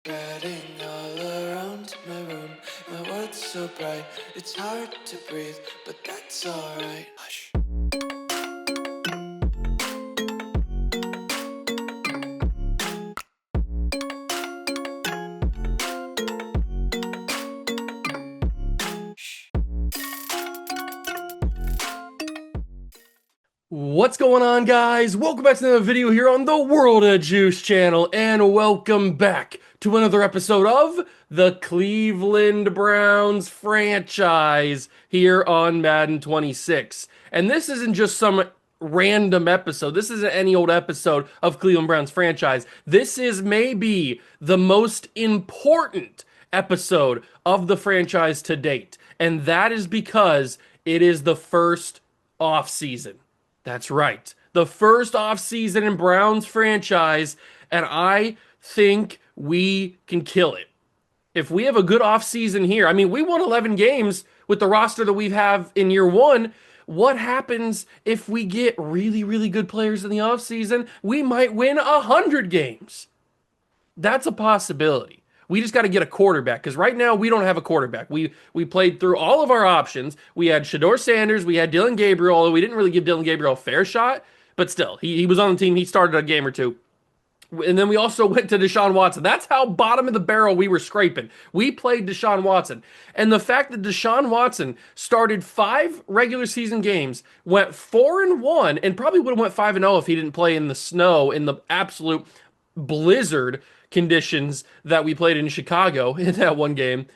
Spreading all around my room, my world's so bright, it's hard to breathe, but that's alright. Hush. What's going on, guys? Welcome back to another video here on the World of Juice channel, and welcome back to another episode of the Cleveland Browns franchise here on Madden 26. And this isn't just some random episode. This isn't any old episode of Cleveland Browns franchise. This is maybe the most important episode of the franchise to date. And that is because it is the first off season. That's right. The first offseason in Browns franchise, and I think we can kill it. If we have a good offseason here, I mean, we won 11 games with the roster that we have in year one. What happens if we get really, really good players in the offseason? We might win 100 games. That's a possibility. We just got to get a quarterback because right now we don't have a quarterback. We played through all of our options. We had Shedeur Sanders, we had Dylan Gabriel, although we didn't really give Dylan Gabriel a fair shot, but still, he was on the team. He started a game or two. And then we also went to Deshaun Watson. That's how bottom of the barrel we were scraping. We played Deshaun Watson. And the fact that Deshaun Watson started 5 regular season games, went 4-1, and probably would have went 5-0 if he didn't play in the snow, in the absolute blizzard conditions that we played in Chicago in that one game.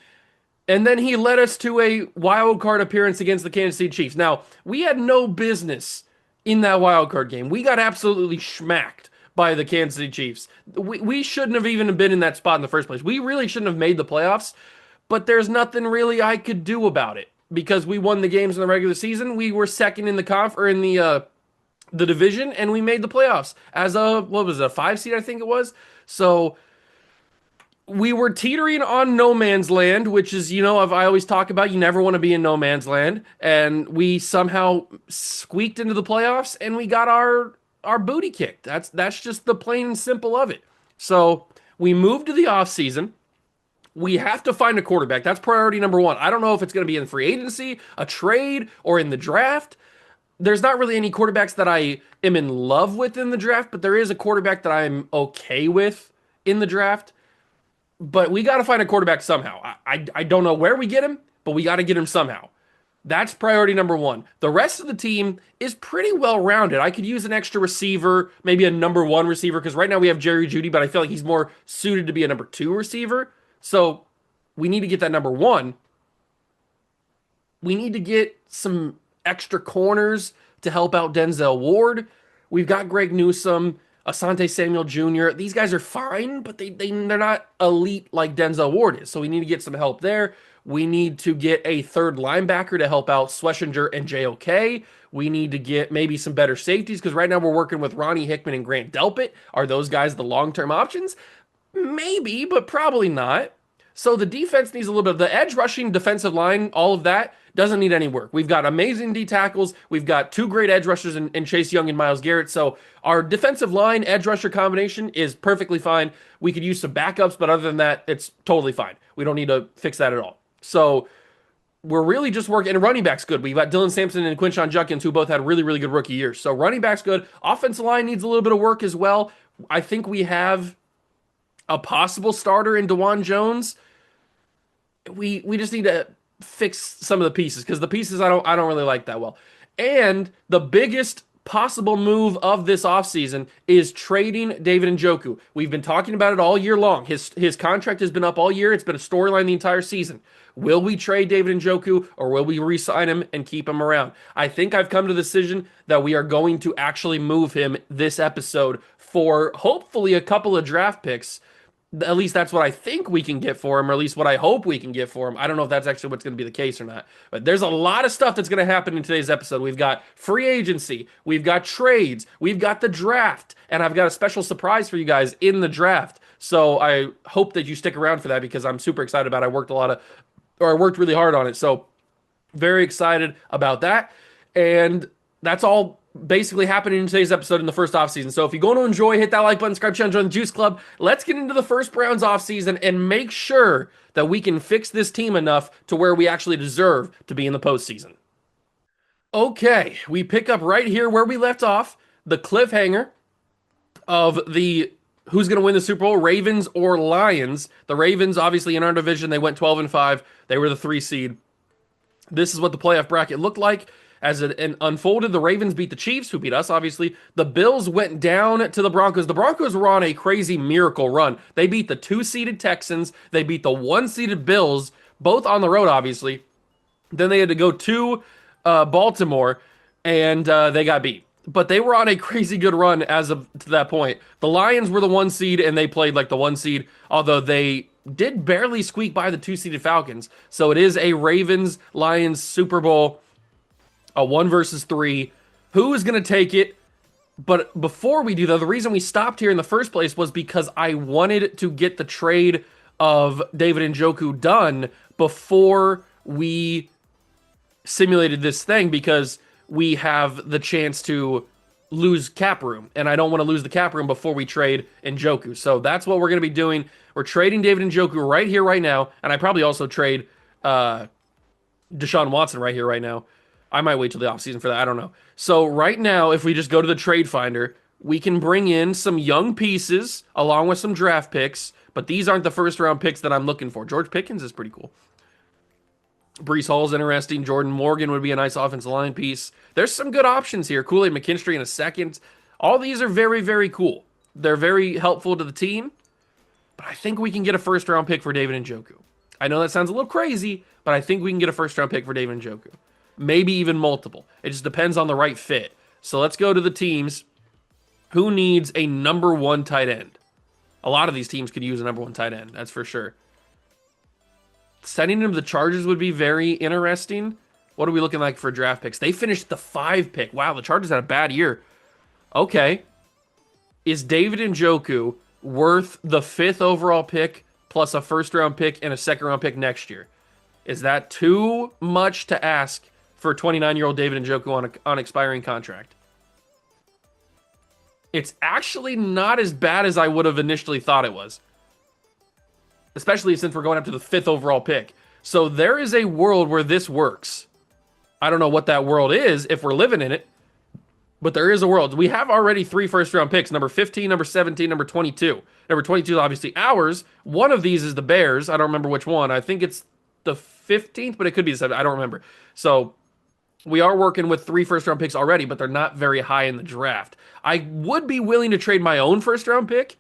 And then he led us to a wild card appearance against the Kansas City Chiefs. Now, we had no business in that wild card game. We got absolutely schmacked by the Kansas City Chiefs. We shouldn't have even been in that spot in the first place. We really shouldn't have made the playoffs, but there's nothing really I could do about it because we won the games in the regular season. We were second in the division, and we made the playoffs as a 5 seed, I think it was. So we were teetering on no man's land, which is, I always talk about, you never want to be in no man's land. And we somehow squeaked into the playoffs and we got our booty kicked. That's just the plain and simple of it. So we moved to the offseason. We have to find a quarterback. That's priority number one. I don't know if it's going to be in free agency, a trade, or in the draft. There's not really any quarterbacks that I am in love with in the draft, but there is a quarterback that I'm okay with in the draft. But we got to find a quarterback somehow. I don't know where we get him, but we got to get him somehow. That's priority number one. The rest of the team is pretty well rounded. I could use an extra receiver, maybe a number 1 receiver, because right now we have Jerry Jeudy, but I feel like he's more suited to be a number 2 receiver. So we need to get that number 1. We need to get some extra corners to help out Denzel Ward. We've got Greg Newsome, Asante Samuel Jr. These guys are fine, but they're not elite like Denzel Ward is. So we need to get some help there. We need to get a third linebacker to help out Schlesinger and JOK. We need to get maybe some better safeties because right now we're working with Ronnie Hickman and Grant Delpit. Are those guys the long-term options? Maybe, but probably not. So the defense needs a little bit of the edge rushing, defensive line, all of that doesn't need any work. We've got amazing D tackles. We've got 2 great edge rushers in Chase Young and Myles Garrett. So our defensive line edge rusher combination is perfectly fine. We could use some backups, but other than that, it's totally fine. We don't need to fix that at all. So we're really just working, and running back's good. We've got Dylan Sampson and Quinshon Judkins, who both had really, really good rookie years. So running back's good. Offensive line needs a little bit of work as well. I think we have a possible starter in DeJuan Jones. We just need to fix some of the pieces because the pieces I don't really like that well. And the biggest possible move of this offseason is trading David Njoku. We've been talking about it all year long. His contract has been up all year. It's been a storyline the entire season. Will we trade David Njoku or will we re-sign him and keep him around? I think I've come to the decision that we are going to actually move him this episode for hopefully a couple of draft picks. At least that's what I think we can get for him, or at least what I hope we can get for him. I don't know if that's actually what's going to be the case or not. But there's a lot of stuff that's going to happen in today's episode. We've got free agency, we've got trades, we've got the draft, and I've got a special surprise for you guys in the draft. So I hope that you stick around for that because I'm super excited about it. I worked really hard on it. So very excited about that. And that's all basically happening in today's episode in the first offseason. So if you're going to enjoy, hit that like button, subscribe channel, join the Juice Club. Let's get into the first Browns offseason and make sure that we can fix this team enough to where we actually deserve to be in the postseason. Okay, we pick up right here where we left off, the cliffhanger of the who's going to win the Super Bowl, Ravens or Lions. The Ravens, obviously in our division, they went 12-5. They were the 3 seed. This is what the playoff bracket looked like. As it unfolded, the Ravens beat the Chiefs, who beat us, obviously. The Bills went down to the Broncos. The Broncos were on a crazy miracle run. They beat the 2-seeded Texans. They beat the 1-seeded Bills, both on the road, obviously. Then they had to go to Baltimore, and they got beat. But they were on a crazy good run as of to that point. The Lions were the 1 seed, and they played like the 1 seed, although they did barely squeak by the 2-seeded Falcons. So it is a Ravens-Lions Super Bowl, a 1 versus 3. Who is going to take it? But before we do that, the reason we stopped here in the first place was because I wanted to get the trade of David Njoku done before we simulated this thing, because we have the chance to lose cap room, and I don't want to lose the cap room before we trade Njoku. So that's what we're going to be doing. We're trading David Njoku right here, right now, and I probably also trade Deshaun Watson right here, right now. I might wait till the offseason for that. I don't know. So right now, if we just go to the trade finder, we can bring in some young pieces along with some draft picks, but these aren't the first round picks that I'm looking for. George Pickens is pretty cool. Brees Hall's interesting. Jordan Morgan would be a nice offensive line piece. There's some good options here. Kool-Aid McKinstry in a second. All these are very, very cool. They're very helpful to the team, but I think we can get a first-round pick for David Njoku. I know that sounds a little crazy, but I think we can get a first-round pick for David Njoku. Maybe even multiple. It just depends on the right fit. So let's go to the teams. Who needs a number 1 tight end? A lot of these teams could use a number 1 tight end, that's for sure. Sending him to the Chargers would be very interesting. What are we looking like for draft picks? They finished the 5 pick. Wow, the Chargers had a bad year. Okay. Is David Njoku worth the 5th overall pick plus a first-round pick and a second-round pick next year? Is that too much to ask for 29-year-old David Njoku on expiring contract? It's actually not as bad as I would have initially thought it was, especially since we're going up to the 5th overall pick. So there is a world where this works. I don't know what that world is if we're living in it, but there is a world. We have already 3 first-round picks, number 15, number 17, number 22. Number 22 is obviously ours. One of these is the Bears. I don't remember which one. I think it's the 15th, but it could be the 7th. I don't remember. So we are working with 3 first-round picks already, but they're not very high in the draft. I would be willing to trade my own first-round pick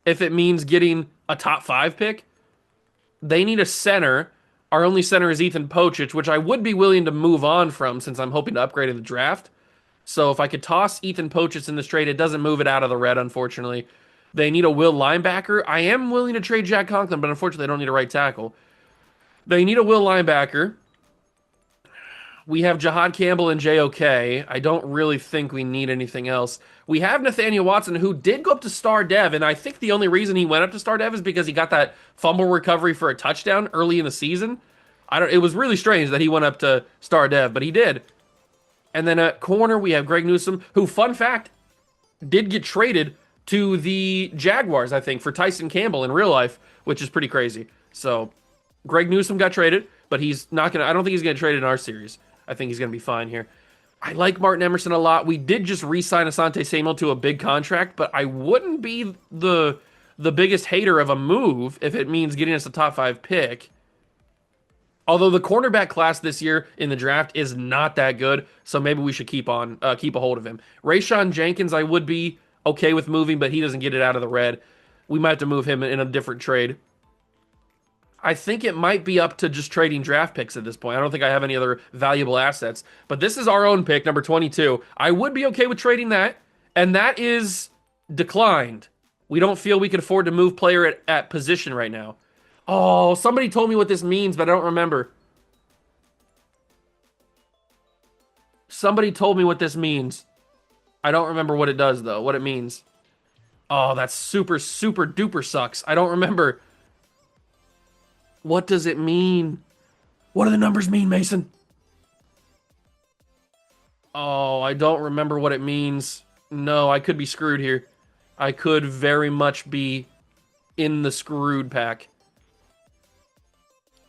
if it means getting a top 5 pick. They need a center. Our only center is Ethan Pochich, which I would be willing to move on from since I'm hoping to upgrade in the draft. So if I could toss Ethan Pochich in this trade, it doesn't move it out of the red, unfortunately. They need a will linebacker. I am willing to trade Jack Conklin, but unfortunately they don't need a right tackle. They need a will linebacker. We have Jahad Campbell and JOK. I don't really think we need anything else. We have Nathaniel Watson, who did go up to star dev, and I think the only reason he went up to star dev is because he got that fumble recovery for a touchdown early in the season. It was really strange that he went up to star dev, but he did. And then at corner, we have Greg Newsome, who, fun fact, did get traded to the Jaguars, I think, for Tyson Campbell in real life, which is pretty crazy. So Greg Newsome got traded, but he's not going to, I don't think he's going to trade in our series. I think he's going to be fine here. I like Martin Emerson a lot. We did just re-sign Asante Samuel to a big contract, but I wouldn't be the biggest hater of a move if it means getting us a top 5 pick. Although the cornerback class this year in the draft is not that good, so maybe we should keep a hold of him. Rayshawn Jenkins, I would be okay with moving, but he doesn't get it out of the red. We might have to move him in a different trade. I think it might be up to just trading draft picks at this point. I don't think I have any other valuable assets. But this is our own pick, number 22. I would be okay with trading that, and that is declined. We don't feel we can afford to move player at position right now. Oh, somebody told me what this means, but I don't remember. Somebody told me what this means. I don't remember what it does, though, what it means. Oh, that's super, super duper sucks. I don't remember. What does it mean? What do the numbers mean, Mason? Oh, I don't remember what it means. No, I could be screwed here. I could very much be in the screwed pack.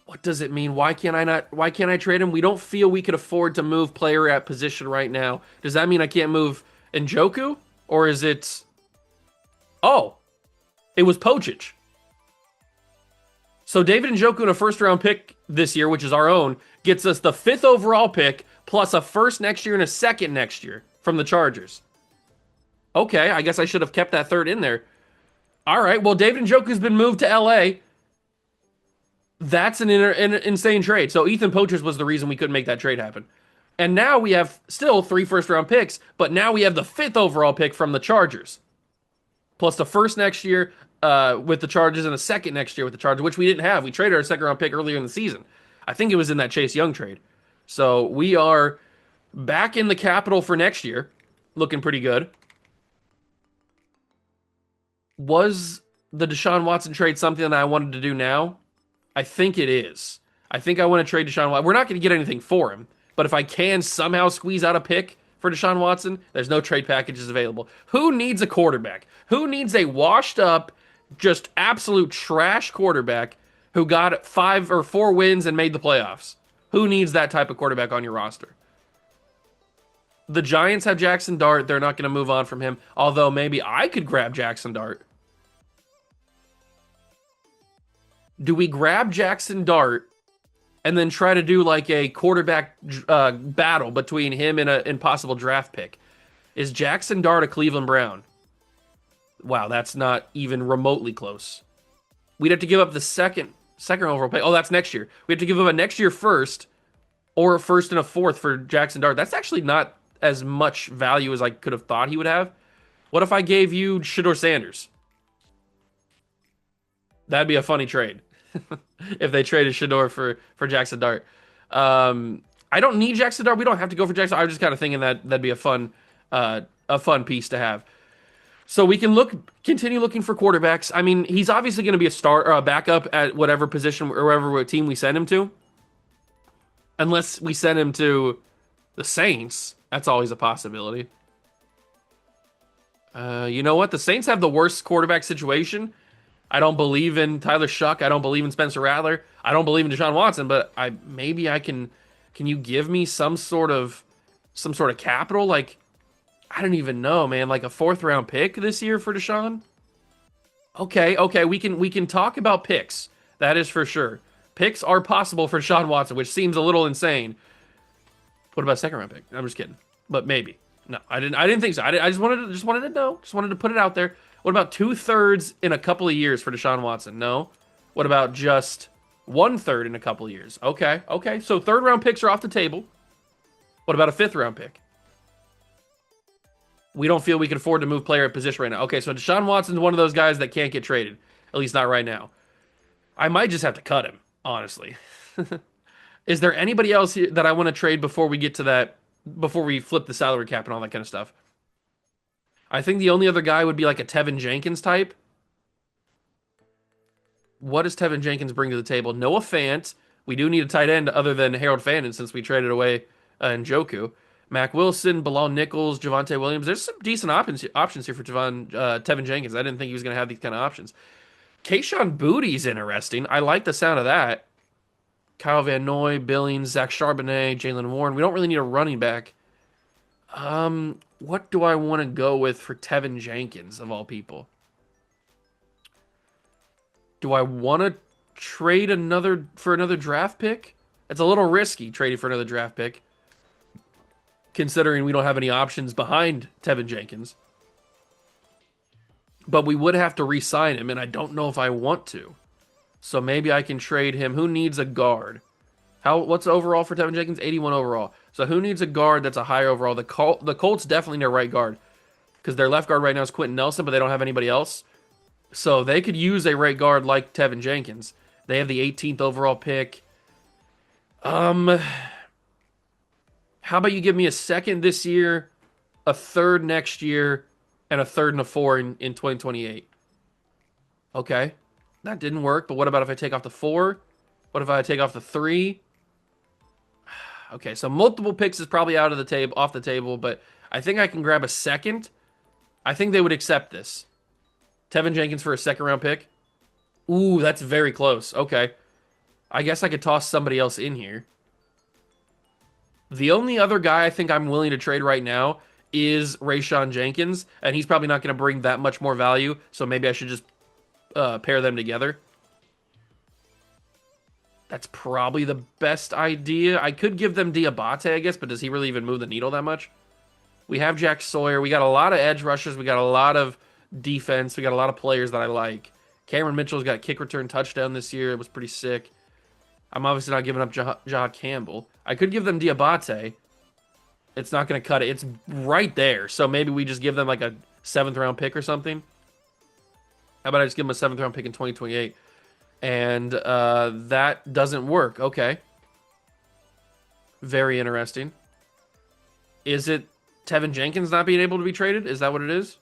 What does it mean? Why can't I trade him? We don't feel we could afford to move player at position right now. Does that mean I can't move Njoku? Or is it... Oh, it was Pochich. So David Njoku in a first round pick this year, which is our own, gets us the 5th overall pick plus a first next year and a second next year from the Chargers. Okay, I guess I should have kept that third in there. All right, well, David Njoku's been moved to LA. That's an insane trade. So Ethan Pochers was the reason we couldn't make that trade happen. And now we have still 3 first round picks, but now we have the 5th overall pick from the Chargers. Plus the first next year with the Chargers and a second next year with the Chargers, which we didn't have. We traded our second round pick earlier in the season. I think it was in that Chase Young trade. So we are back in the capital for next year, looking pretty good. Was the Deshaun Watson trade something that I wanted to do now? I think it is. I think I want to trade Deshaun Watson. We're not going to get anything for him, but if I can somehow squeeze out a pick for Deshaun Watson, there's no trade packages available. Who needs a quarterback? Who needs a washed up, just absolute trash quarterback who got 5 or 4 wins and made the playoffs? Who needs that type of quarterback on your roster? The Giants have Jackson Dart. They're not going to move on from him, although maybe I could grab Jackson Dart. Do we grab Jackson Dart and then try to do like a quarterback battle between him and an impossible draft pick? Is Jackson Dart a Cleveland Brown? Wow, that's not even remotely close. We'd have to give up the second overall pick. Oh, that's next year. We have to give up a next year first or a first and a fourth for Jackson Dart. That's actually not as much value as I could have thought he would have. What if I gave you Shedeur Sanders? That'd be a funny trade if they traded Shedeur for Jackson Dart. I don't need Jackson Dart. We don't have to go for Jackson. I was just kind of thinking that that'd be a fun piece to have. So we can continue looking for quarterbacks. I mean, he's obviously going to be a start or a backup at whatever position or whatever team we send him to, unless we send him to the Saints. That's always a possibility. You know what? The Saints have the worst quarterback situation. I don't believe in Tyler Shuck. I don't believe in Spencer Rattler. I don't believe in Deshaun Watson. But maybe I can. Can you give me some sort of capital? Like, I don't even know, man. Like a 4th round pick this year for Deshaun. Okay. We can talk about picks. That is for sure. Picks are possible for Deshaun Watson, which seems a little insane. What about a 2nd round pick? I'm just kidding. But maybe. No, I didn't think so. I just wanted to know. Just wanted to put it out there. What about 2/3 in a couple of years for Deshaun Watson? No. What about just 1/3 in a couple of years? Okay. So 3rd round picks are off the table. What about a 5th round pick? We don't feel we can afford to move player at position right now. Okay, so Deshaun Watson's one of those guys that can't get traded. At least not right now. I might just have to cut him, honestly. Is there anybody else here that I want to trade before we get to that, before we flip the salary cap and all that kind of stuff? I think the only other guy would be like a Tevin Jenkins type. What does Tevin Jenkins bring to the table? Noah Fant. We do need a tight end other than Harold Fandon since we traded away Njoku. Mac Wilson, Bilal Nichols, Javonte Williams. There's some decent options here for Tevin Jenkins. I didn't think he was going to have these kind of options. Kayshon Bouttie's interesting. I like the sound of that. Kyle Van Noy, Billings, Zach Charbonnet, Jalen Warren. We don't really need a running back. What do I want to go with for Tevin Jenkins, of all people? Do I want to trade for another draft pick? It's a little risky trading for another draft pick, considering we don't have any options behind Tevin Jenkins. But we would have to re-sign him, and I don't know if I want to. So maybe I can trade him. Who needs a guard? What's the overall for Tevin Jenkins? 81 overall. So who needs a guard that's a higher overall? The Colts definitely need a right guard, because their left guard right now is Quentin Nelson, but they don't have anybody else. So they could use a right guard like Tevin Jenkins. They have the 18th overall pick. How about you give me a 2nd this year, a 3rd next year, and a 3rd and a 4 in 2028? Okay. That didn't work, but what about if I take off the 4? What if I take off the 3? Okay, so multiple picks is probably out of the table, off the table, but I think I can grab a second. I think they would accept this. Tevin Jenkins for a second round pick. Ooh, that's very close. Okay. I guess I could toss somebody else in here. The only other guy I think I'm willing to trade right now is Rayshawn Jenkins, and he's probably not going to bring that much more value, so maybe I should just pair them together. That's probably the best idea. I could give them Diabate, I guess, but does he really even move the needle that much? We have Jack Sawyer. We got a lot of edge rushers. We got a lot of defense. We got a lot of players that I like. Cameron Mitchell's got a kick return touchdown this year. It was pretty sick. I'm obviously not giving up Jahad Campbell. I could give them Diabate. It's not going to cut it. It's right there. So maybe we just give them like a 7th round pick or something. How about I just give them a 7th round pick in 2028? And that doesn't work. Okay. Very interesting. Is it Tevin Jenkins not being able to be traded? Is that what it is?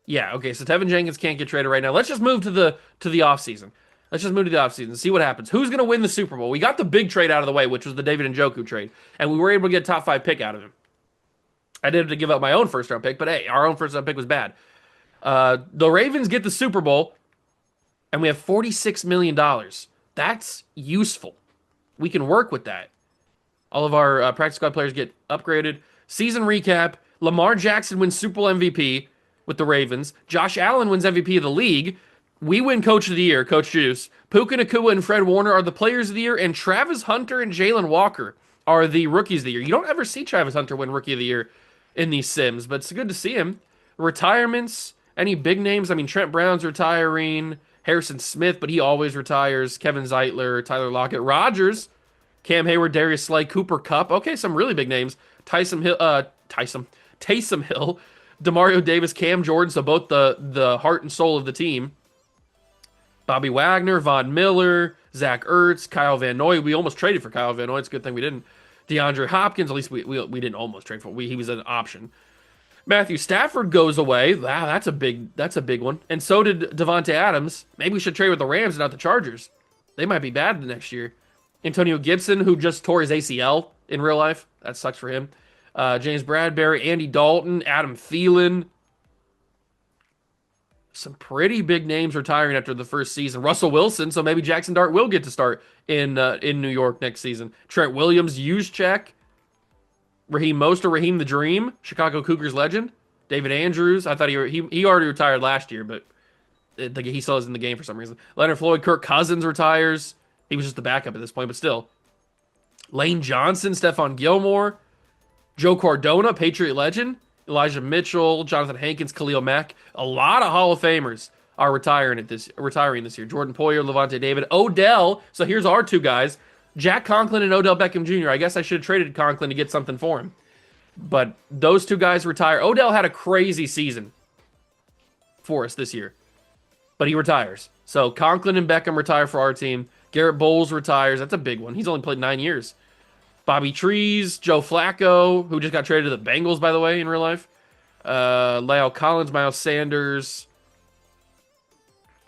Yeah, okay. So Tevin Jenkins can't get traded right now. Let's just move to the offseason. Let's just move to the offseason, see what happens. Who's going to win the Super Bowl? We got the big trade out of the way, which was the David Njoku trade, and we were able to get a top 5 pick out of him. I did have to give up my own first round pick, but hey, our own first round pick was bad. The Ravens get the Super Bowl, and we have $46 million. That's useful. We can work with that. All of our practice squad players get upgraded. Season recap. Lamar Jackson wins Super Bowl MVP with the Ravens. Josh Allen wins MVP of the league. We win Coach of the Year, Coach Juice. Puka Nacua and Fred Warner are the Players of the Year, and Travis Hunter and Jalen Walker are the Rookies of the Year. You don't ever see Travis Hunter win Rookie of the Year in these sims, but it's good to see him. Retirements, any big names? I mean, Trent Brown's retiring. Harrison Smith, but he always retires. Kevin Zeitler, Tyler Lockett. Rodgers, Cam Hayward, Darius Slay, Cooper Kupp. Okay, some really big names. Taysom Hill, Demario Davis, Cam Jordan, so both the heart and soul of the team. Bobby Wagner, Von Miller, Zach Ertz, Kyle Van Noy. We almost traded for Kyle Van Noy. It's a good thing we didn't. DeAndre Hopkins, at least we didn't almost trade for. He was an option. Matthew Stafford goes away. Wow, that's a big one. And so did Devontae Adams. Maybe we should trade with the Rams and not the Chargers. They might be bad the next year. Antonio Gibson, who just tore his ACL in real life. That sucks for him. James Bradbury, Andy Dalton, Adam Thielen. Some pretty big names retiring after the first season. Russell Wilson, so maybe Jackson Dart will get to start in New York next season. Trent Williams, Juszczyk. Raheem Mostert, Raheem the Dream, Chicago Cougars legend. David Andrews, I thought he already retired last year, but he still is in the game for some reason. Leonard Floyd, Kirk Cousins retires. He was just the backup at this point, but still. Lane Johnson, Stephon Gilmore, Joe Cardona, Patriot legend. Elijah Mitchell, Jonathan Hankins, Khalil Mack. A lot of Hall of Famers are retiring this year. Jordan Poyer, Levante David, Odell. So here's our two guys. Jack Conklin and Odell Beckham Jr. I guess I should have traded Conklin to get something for him. But those two guys retire. Odell had a crazy season for us this year. But he retires. So Conklin and Beckham retire for our team. Garrett Bowles retires. That's a big one. He's only played 9 years. Bobby Trees, Joe Flacco, who just got traded to the Bengals, by the way, in real life. Lyle Collins, Miles Sanders.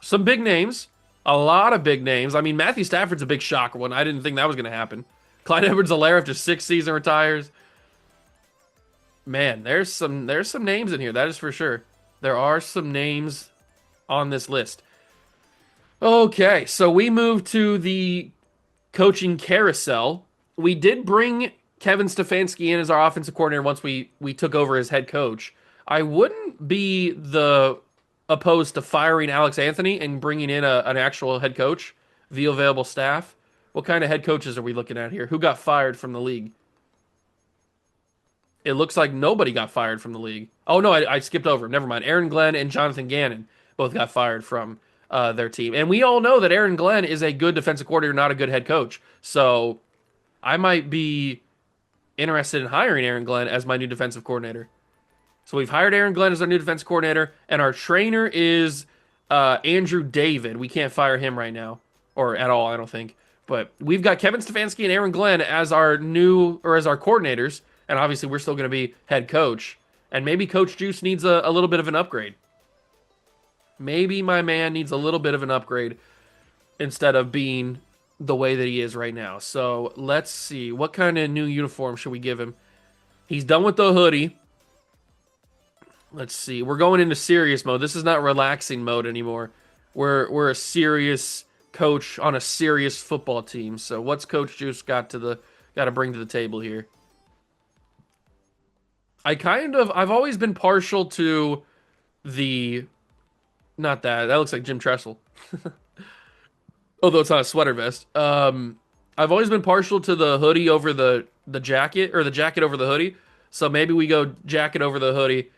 Some big names. A lot of big names. I mean, Matthew Stafford's a big shocker one. I didn't think that was going to happen. Clyde Edwards-Helaire after 6th season retires. Man, there's some names in here. That is for sure. There are some names on this list. Okay, so we move to the coaching carousel. We did bring Kevin Stefanski in as our offensive coordinator once we took over as head coach. I wouldn't be opposed to firing Alex Anthony and bringing in an actual head coach via available staff. What kind of head coaches are we looking at here? Who got fired from the league? It looks like nobody got fired from the league. Oh, no, I skipped over. Never mind. Aaron Glenn and Jonathan Gannon both got fired from their team. And we all know that Aaron Glenn is a good defensive coordinator, not a good head coach. So I might be interested in hiring Aaron Glenn as my new defensive coordinator. So we've hired Aaron Glenn as our new defensive coordinator, and our trainer is Andrew David. We can't fire him right now, or at all, I don't think. But we've got Kevin Stefanski and Aaron Glenn as our coordinators, and obviously we're still going to be head coach. And maybe Coach Juice needs a little bit of an upgrade. Maybe my man needs a little bit of an upgrade instead of being the way that he is right now. So let's see. What kind of new uniform should we give him? He's done with the hoodie. Let's see. We're going into serious mode. This is not relaxing mode anymore. We're a serious coach on a serious football team. So what's Coach Juice got to bring to the table here? I've always been partial to the not that. That looks like Jim Tressel. Although it's not a sweater vest. I've always been partial to the hoodie over the jacket or the jacket over the hoodie. So maybe we go jacket over the hoodie,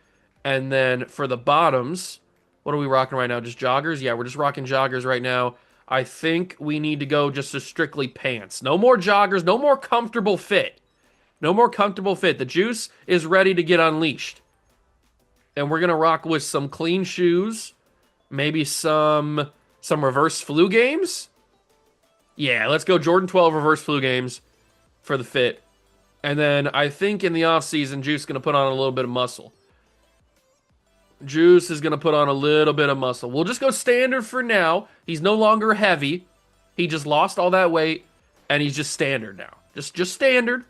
and then for the bottoms, what are we rocking right now? Just joggers? Yeah, we're just rocking joggers right now. I think we need to go just to strictly pants. No more joggers. No more comfortable fit. No more comfortable fit. The juice is ready to get unleashed, and we're gonna rock with some clean shoes, maybe some reverse flu games. Yeah, let's go Jordan 12 reverse flu games for the fit. And then I think in the offseason, Juice is going to put on a little bit of muscle. Juice is going to put on a little bit of muscle. We'll just go standard for now. He's no longer heavy. He just lost all that weight, and he's just standard now. Just standard.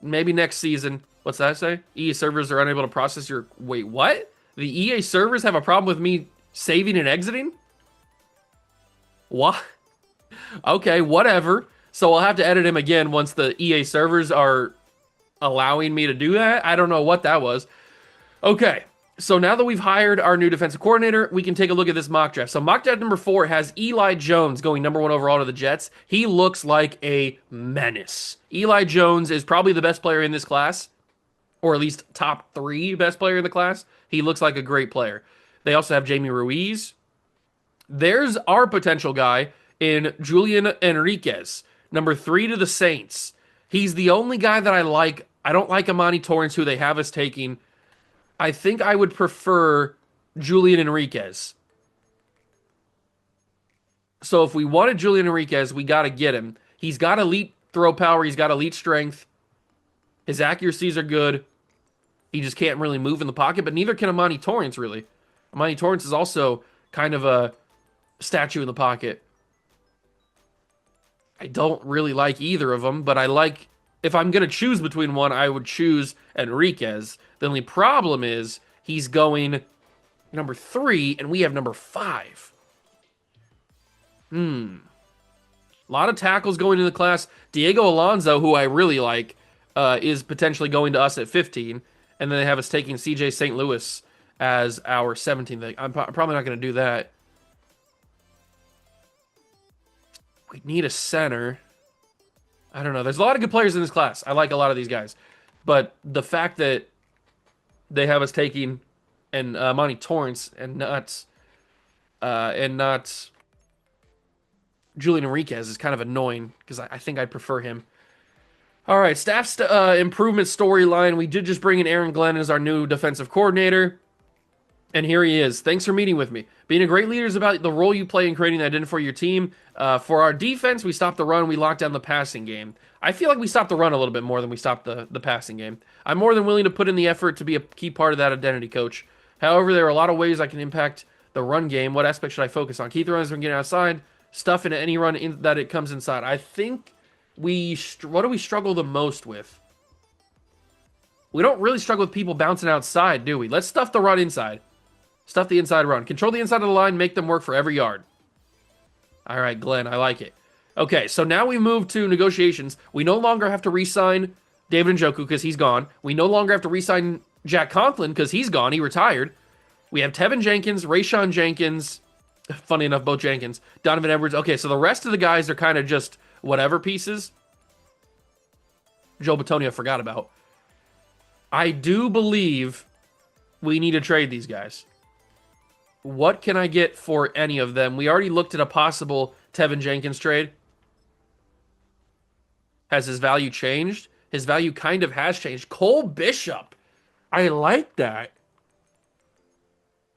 Maybe next season. What's that say? EA servers are unable to process your... Wait, what? The EA servers have a problem with me saving and exiting? What? Okay, whatever. So I'll have to edit him again once the EA servers are allowing me to do that. I don't know what that was. Okay, so now that we've hired our new defensive coordinator, we can take a look at this mock draft. So mock draft number 4 has Eli Jones going number 1 overall to the Jets. He looks like a menace. Eli Jones is probably the best player in this class, or at least top 3 best player in the class. He looks like a great player. They also have Jamie Ruiz. There's our potential guy in Julian Enriquez, number 3 to the Saints. He's the only guy that I like. I don't like Amani Torrance, who they have us taking. I think I would prefer Julian Enriquez. So if we wanted Julian Enriquez, we got to get him. He's got elite throw power. He's got elite strength. His accuracies are good. He just can't really move in the pocket, but neither can Amani Torrance, really. Amani Torrance is also kind of a statue in the pocket. I don't really like either of them, but I like, if I'm going to choose between one, I would choose Enriquez. The only problem is he's going number 3, and we have number 5. A lot of tackles going in the class. Diego Alonso, who I really like, is potentially going to us at 15, and then they have us taking CJ St. Louis as our 17th. I'm probably not going to do that. We need a center. I don't know. There's a lot of good players in this class. I like a lot of these guys. But the fact that they have us taking and Monty Torrance and not Julian Enriquez is kind of annoying because I think I'd prefer him. All right, staff improvement storyline. We did just bring in Aaron Glenn as our new defensive coordinator. And here he is. Thanks for meeting with me. Being a great leader is about the role you play in creating the identity for your team. For our defense, we stopped the run. We locked down the passing game. I feel like we stopped the run a little bit more than we stopped the passing game. I'm more than willing to put in the effort to be a key part of that identity, coach. However, there are a lot of ways I can impact the run game. What aspect should I focus on? Key runs from getting outside, stuff into any run that it comes inside. I think what do we struggle the most with? We don't really struggle with people bouncing outside, do we? Let's stuff the run inside. Stuff the inside run. Control the inside of the line. Make them work for every yard. All right, Glenn. I like it. Okay, so now we move to negotiations. We no longer have to re-sign David Njoku because he's gone. We no longer have to re-sign Jack Conklin because he's gone. He retired. We have Tevin Jenkins, Rayshawn Jenkins. Funny enough, both Jenkins. Donovan Edwards. Okay, so the rest of the guys are kind of just whatever pieces. Joe Batonio I forgot about. I do believe we need to trade these guys. What can I get for any of them? We already looked at a possible Tevin Jenkins trade. Has his value changed? His value kind of has changed. Cole Bishop. I like that.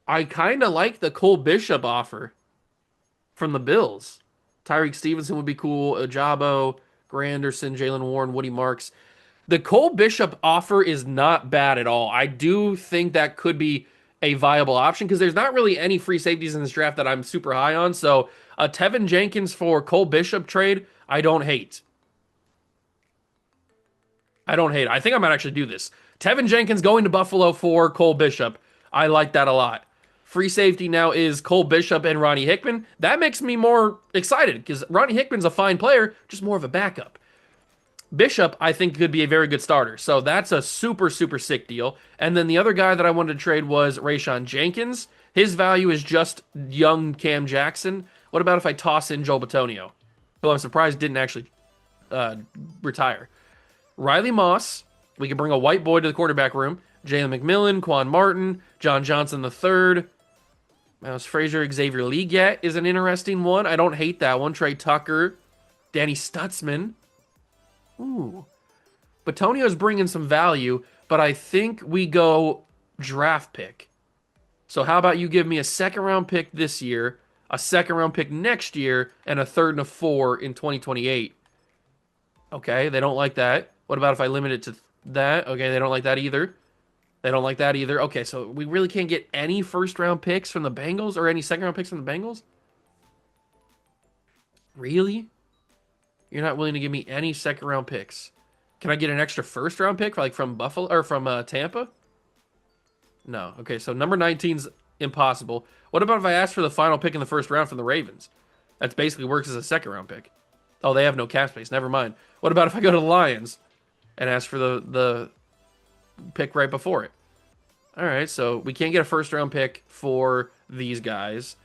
I kind of like the Cole Bishop offer from the Bills. Tyreek Stevenson would be cool. Ajabo, Granderson, Jalen Warren, Woody Marks. The Cole Bishop offer is not bad at all. I do think that could be a viable option because there's not really any free safeties in this draft that I'm super high on. So a Tevin Jenkins for Cole Bishop trade, I don't hate. I don't hate it. I think I might actually do this. Tevin Jenkins going to Buffalo for Cole Bishop. I like that a lot. Free safety now is Cole Bishop and Ronnie Hickman. That makes me more excited because Ronnie Hickman's a fine player, just more of a backup. Bishop, I think, could be a very good starter. So that's a super, super sick deal. And then the other guy that I wanted to trade was Rayshawn Jenkins. His value is just young Cam Jackson. What about if I toss in Joel Bitonio, who I'm surprised didn't actually retire? Riley Moss. We can bring a white boy to the quarterback room. Jalen McMillan, Quan Martin, John Johnson III. Miles Frazier, Xavier Legette is an interesting one. I don't hate that one. Trey Tucker, Danny Stutzman. Ooh. Batonio's bringing some value, but I think we go draft pick. So how about you give me a second round pick this year, a second round pick next year, and a third and a 4 in 2028? Okay, they don't like that. What about if I limit it to that? Okay, they don't like that either. They don't like that either. Okay, so we really can't get any first round picks from the Bengals or any second round picks from the Bengals? Really? You're not willing to give me any second round picks? Can I get an extra first round pick like from Buffalo or from Tampa? No. Okay, so number 19's impossible. What about if I ask for the final pick in the first round from the Ravens? That basically works as a second round pick. Oh, they have no cap space. Never mind. What about if I go to the Lions and ask for the pick right before it? All right, so we can't get a first round pick for these guys.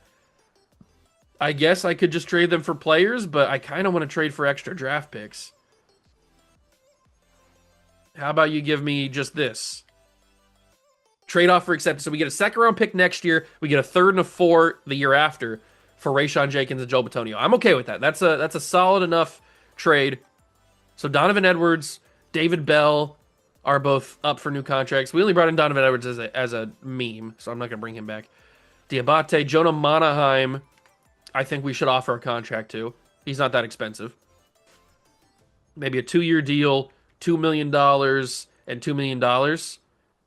I guess I could just trade them for players, but I kind of want to trade for extra draft picks. How about you give me just this? Trade offer accepted. So we get a second round pick next year. We get a third and a 4 the year after for Rayshawn Jenkins and Joel Bitonio. I'm okay with that. That's a solid enough trade. So Donovan Edwards, David Bell are both up for new contracts. We only brought in Donovan Edwards as a meme, so I'm not going to bring him back. Diabate, Jonah Monaheim, I think we should offer a contract to. He's not that expensive. Maybe a 2-year deal, $2 million and $2 million.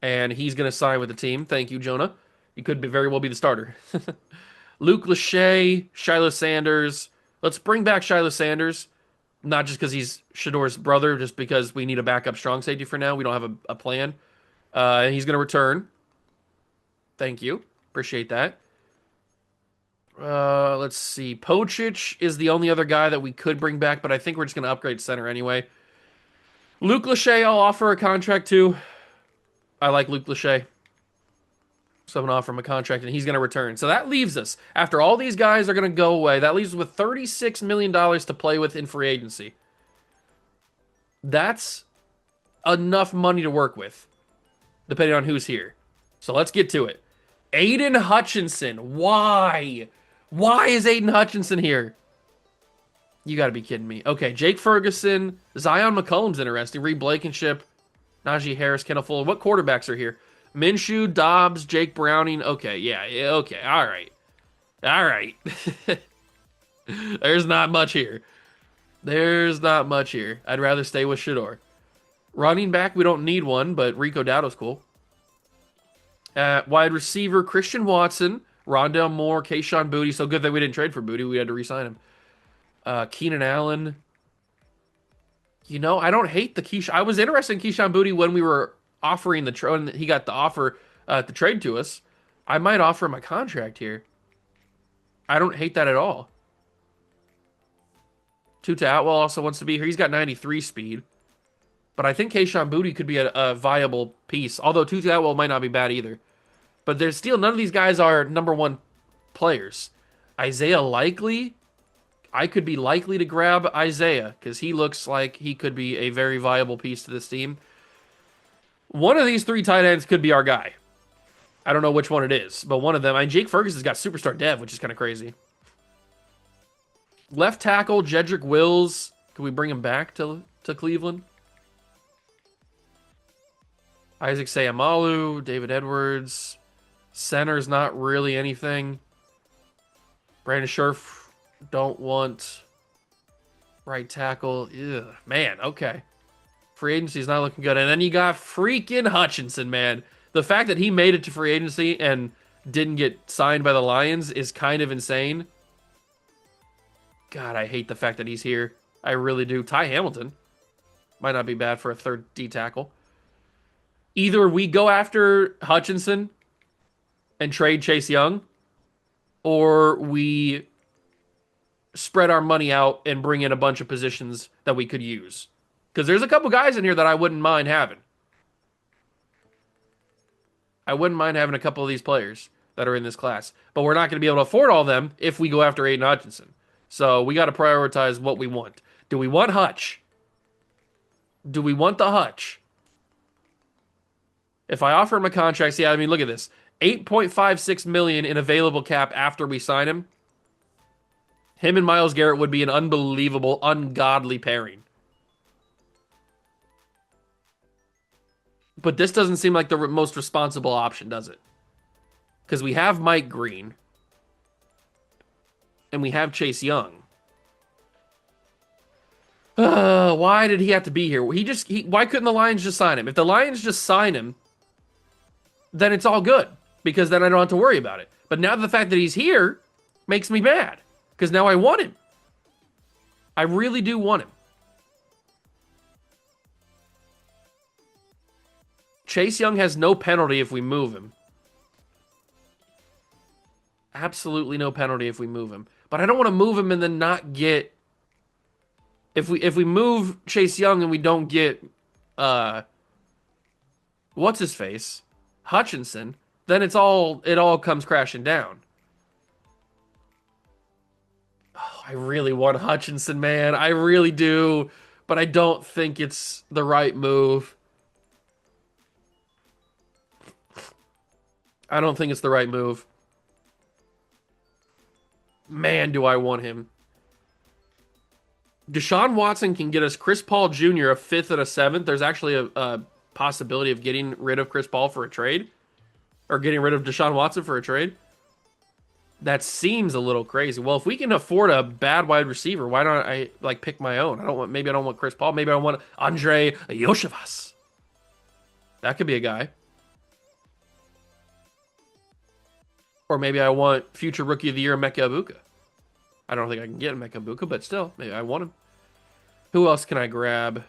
And he's going to sign with the team. Thank you, Jonah. He could very well be the starter. Luke Lachey, Shiloh Sanders. Let's bring back Shiloh Sanders. Not just because he's Shador's brother, just because we need a backup strong safety for now. We don't have a plan. And he's going to return. Thank you. Appreciate that. Let's see. Pochich is the only other guy that we could bring back, but I think we're just going to upgrade center anyway. Luke Lachey, I'll offer a contract to. I like Luke Lachey. So I'm going to offer him a contract, and he's going to return. So that leaves us, after all these guys are going to go away, that leaves us with $36 million to play with in free agency. That's enough money to work with, depending on who's here. So let's get to it. Aiden Hutchinson. Why? Why is Aiden Hutchinson here? You got to be kidding me. Okay, Jake Ferguson. Zion McCollum's interesting. Reed Blankenship. Najee Harris, Kendall Fuller. What quarterbacks are here? Minshew, Dobbs, Jake Browning. Okay, yeah, okay, all right. All right. There's not much here. There's not much here. I'd rather stay with Shador. Running back, we don't need one, but Rico Dowdle's cool. Wide receiver, Christian Watson, Rondell Moore, Kayshon Boutte. So good that we didn't trade for Boutte. We had to re-sign him. Keenan Allen. You know, I don't hate the Keyshawn. I was interested in Kayshon Boutte when we were offering the trade, and he got the offer to trade to us. I might offer him a contract here. I don't hate that at all. Tuta Atwell also wants to be here. He's got 93 speed. But I think Kayshon Boutte could be a viable piece. Although Tuta Atwell might not be bad either. But there's still, none of these guys are number one players. Isaiah Likely, I could be likely to grab Isaiah because he looks like he could be a very viable piece to this team. One of these 3 tight ends could be our guy. I don't know which one it is, but one of them. Jake Ferguson's got superstar dev, which is kind of crazy. Left tackle, Jedrick Wills. Can we bring him back to Cleveland? Isaac Seumalo, David Edwards. Center's not really anything. Brandon Scherf, don't want. Right tackle. Ugh, man, okay. Free agency's not looking good. And then you got freaking Hutchinson, man. The fact that he made it to free agency and didn't get signed by the Lions is kind of insane. God, I hate the fact that he's here. I really do. Ty Hamilton might not be bad for a third D tackle. Either we go after Hutchinson and trade Chase Young, or we spread our money out and bring in a bunch of positions that we could use. Because there's a couple guys in here that I wouldn't mind having. I wouldn't mind having a couple of these players that are in this class. But we're not going to be able to afford all of them if we go after Aiden Hutchinson. So we got to prioritize what we want. Do we want Hutch? Do we want the Hutch? If I offer him a contract, see, I mean, look at this. $8.56 million in available cap after we sign him. Him and Myles Garrett would be an unbelievable, ungodly pairing. But this doesn't seem like the most responsible option, does it? Because we have Mike Green. And we have Chase Young. Why did he have to be here? Why couldn't the Lions just sign him? If the Lions just sign him, then it's all good. Because then I don't have to worry about it. But now the fact that he's here makes me mad. Because now I want him. I really do want him. Chase Young has no penalty if we move him. Absolutely no penalty if we move him. But I don't want to move him and then not get... If we move Chase Young and we don't get... what's his face? Hutchinson, then it all comes crashing down. Oh, I really want Hutchinson, man. I really do. But I don't think it's the right move. I don't think it's the right move. Man, do I want him. Deshaun Watson can get us Chris Paul Jr. a 5th and a 7th. There's actually a possibility of getting rid of Chris Paul for a trade. Or getting rid of Deshaun Watson for a trade. That seems a little crazy. Well, if we can afford a bad wide receiver, why don't I pick my own? Maybe I don't want Chris Paul. Maybe I want Andre Yoshivas. That could be a guy. Or maybe I want future Rookie of the Year Emeka Egbuka. I don't think I can get Emeka Egbuka, but still, maybe I want him. Who else can I grab?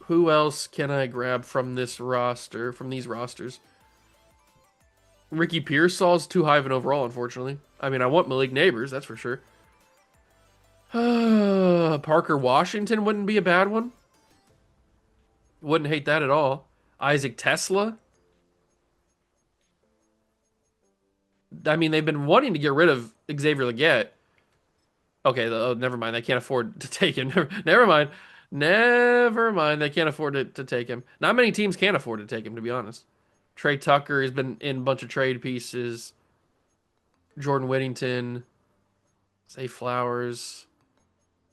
Who else can I grab from this roster, from these rosters? Ricky Pearsall's too high of an overall, unfortunately. I mean, I want Malik Neighbors, that's for sure. Parker Washington wouldn't be a bad one. Wouldn't hate that at all. Isaac Tesla. I mean, they've been wanting to get rid of Xavier Legette. Okay, never mind. They can't afford to take him. Never mind. Never mind. They can't afford to take him. Not many teams can afford to take him, to be honest. Trey Tucker has been in a bunch of trade pieces. Jordan Whittington. Zay Flowers.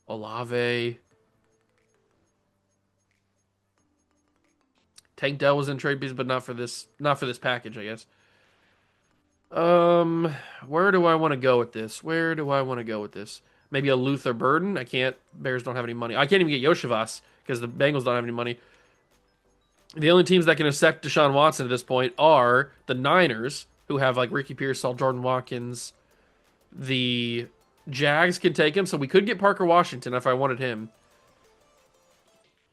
Olave. Tank Dell was in trade pieces, but not for this package, I guess. Where do I want to go with this? Maybe a Luther Burden? I can't. Bears don't have any money. I can't even get Yoshivas because the Bengals don't have any money. The only teams that can accept Deshaun Watson at this point are the Niners, who have Ricky Pearsall, Jordan Watkins. The Jags can take him, so we could get Parker Washington if I wanted him.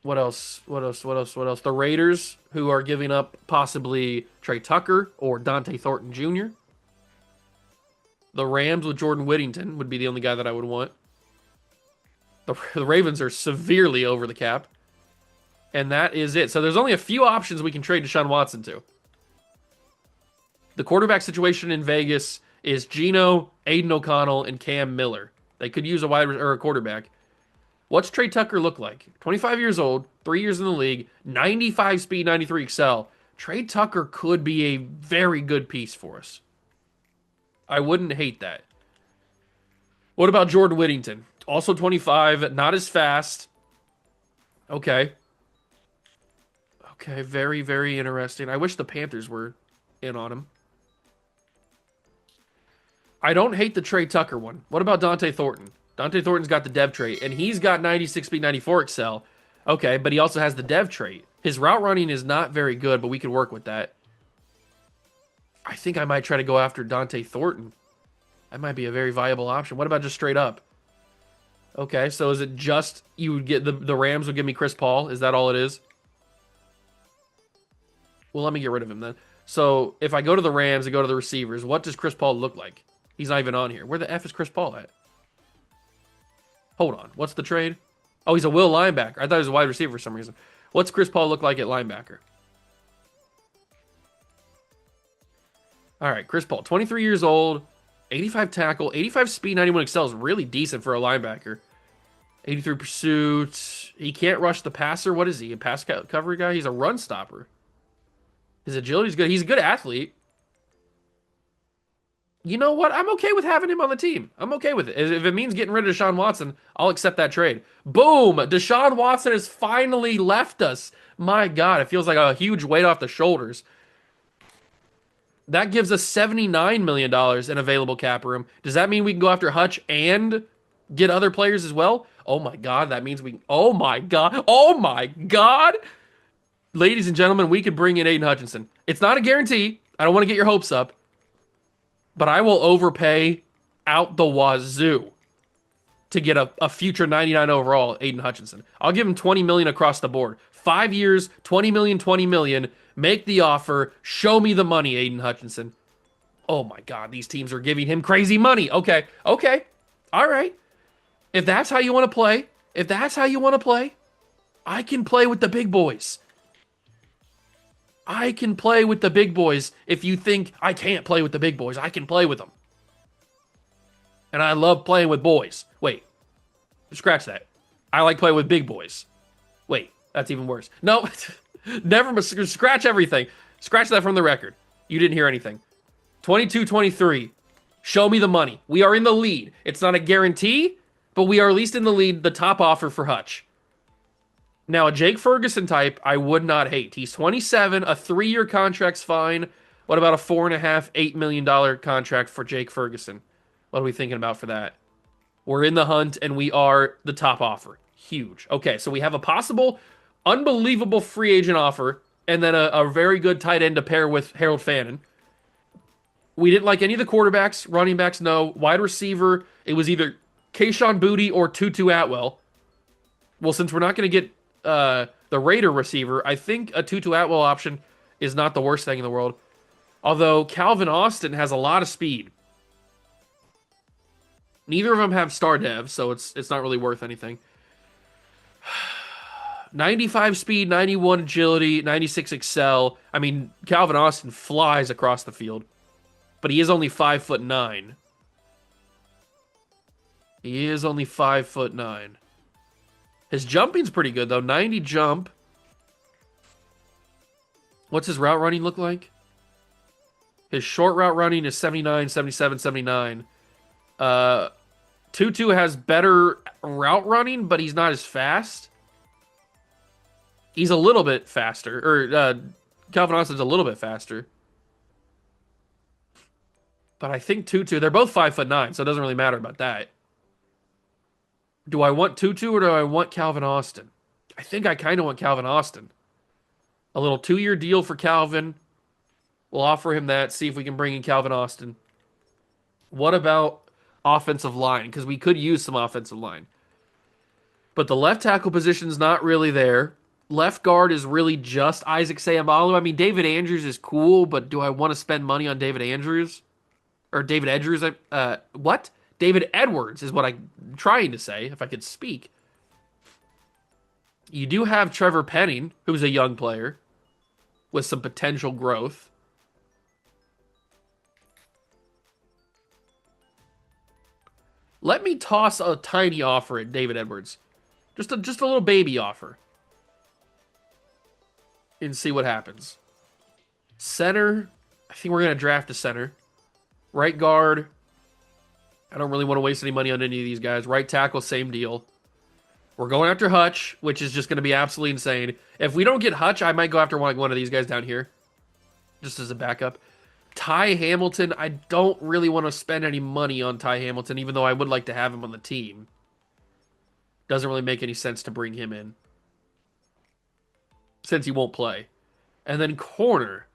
What else? The Raiders, who are giving up possibly Trey Tucker or Dante Thornton Jr. The Rams with Jordan Whittington would be the only guy that I would want. The Ravens are severely over the cap. And that is it. So there's only a few options we can trade Deshaun Watson to. The quarterback situation in Vegas is Geno, Aiden O'Connell, and Cam Miller. They could use a quarterback. What's Trey Tucker look like? 25 years old, 3 years in the league, 95 speed, 93 excel. Trey Tucker could be a very good piece for us. I wouldn't hate that. What about Jordan Whittington? Also 25, not as fast. Okay. Okay, very, very interesting. I wish the Panthers were in on him. I don't hate the Trey Tucker one. What about Dante Thornton? Dante Thornton's got the dev trait, and he's got 96 speed, 94 excel. Okay, but he also has the dev trait. His route running is not very good, but we could work with that. I think I might try to go after Dante Thornton. That might be a very viable option. What about just straight up? Okay, so is it just you would get the Rams would give me Chris Paul? Is that all it is? Well, let me get rid of him then. So if I go to the Rams and go to the receivers, what does Chris Paul look like? He's not even on here. Where the F is Chris Paul at? Hold on. What's the trade? Oh, he's a will linebacker. I thought he was a wide receiver for some reason. What's Chris Paul look like at linebacker? All right, Chris Paul, 23 years old, 85 tackle, 85 speed, 91 excel is really decent for a linebacker. 83 pursuit. He can't rush the passer. What is he? A pass cover guy? He's a run stopper. His agility's good. He's a good athlete. You know what? I'm okay with having him on the team. I'm okay with it. If it means getting rid of Deshaun Watson, I'll accept that trade. Boom! Deshaun Watson has finally left us. My God, it feels like a huge weight off the shoulders. That gives us $79 million in available cap room. Does that mean we can go after Hutch and get other players as well? Oh my God, that means we. Oh my God. Oh my God. Ladies and gentlemen, we could bring in Aiden Hutchinson. It's not a guarantee. I don't want to get your hopes up, but I will overpay out the wazoo to get a future 99 overall Aiden Hutchinson. I'll give him 20 million across the board. 5 years, 20 million, 20 million. Make the offer. Show me the money, Aiden Hutchinson. Oh my God, these teams are giving him crazy money. Okay, okay. All right. If that's how you want to play, if that's how you want to play, I can play with the big boys. I can play with the big boys. If you think I can't play with the big boys, I can play with them. And I love playing with boys. Wait, scratch that. I like playing with big boys. Wait, that's even worse. No, never, scratch everything. Scratch that from the record. You didn't hear anything. 22-23. Show me the money. We are in the lead. It's not a guarantee, but we are at least in the lead, the top offer for Hutch. Now, a Jake Ferguson type, I would not hate. He's 27. A 3-year contract's fine. What about a $4.5, $8 million contract for Jake Ferguson? What are we thinking about for that? We're in the hunt, and we are the top offer. Huge. Okay, so we have a possible, unbelievable free agent offer, and then a very good tight end to pair with Harold Fannin. We didn't like any of the quarterbacks. Running backs, no. Wide receiver, it was either Kayshon Boutte or Tutu Atwell. Well, since we're not going to get the Raider receiver, I think a Tutu Atwell option is not the worst thing in the world. Although Calvin Austin has a lot of speed. Neither of them have star dev, so it's not really worth anything. 95 speed, 91 agility, 96 excel. I mean, Calvin Austin flies across the field, but he is only 5'9". He is only 5'9". His jumping's pretty good, though. 90 jump. What's his route running look like? His short route running is 79, 77, 79. Tutu has better route running, but he's not as fast. He's a little bit faster. Or Calvin Austin's a little bit faster. But I think Tutu, they're both 5'9", so it doesn't really matter about that. Do I want Tutu or do I want Calvin Austin? I think I kind of want Calvin Austin. A little 2-year deal for Calvin. We'll offer him that, see if we can bring in Calvin Austin. What about offensive line? Because we could use some offensive line. But the left tackle position's not really there. Left guard is really just Isaac Seumalo. I mean, David Andrews is cool, but do I want to spend money on David Andrews? Or David Andrews? What? David Edwards is what I'm trying to say, if I could speak. You do have Trevor Penning, who's a young player with some potential growth. Let me toss a tiny offer at David Edwards. Just a little baby offer. And see what happens. Center, I think we're going to draft a center. Right guard, I don't really want to waste any money on any of these guys. Right tackle, same deal. We're going after Hutch, which is just going to be absolutely insane. If we don't get Hutch, I might go after one of these guys down here. Just as a backup. Ty Hamilton, I don't really want to spend any money on Ty Hamilton, even though I would like to have him on the team. Doesn't really make any sense to bring him in. since he won't play. And then corner.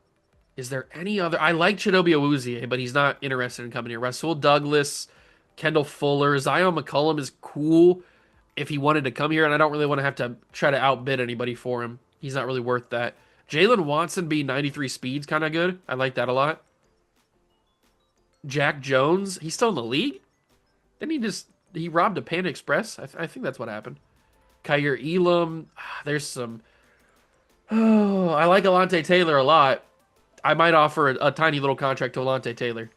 Is there any other? I like Chidobe Awuzie, but he's not interested in coming here. Rasul Douglas, Kendall Fuller, Zion McCullum is cool if he wanted to come here, and I don't really want to have to try to outbid anybody for him. He's not really worth that. Jalen Watson being 93 speeds, kind of good. I like that a lot. Jack Jones, he's still in the league? Didn't he robbed a Panda Express? I think that's what happened. Kyer Elam, there's some. Oh, I like Alante Taylor a lot. I might offer a tiny little contract to Alante Taylor.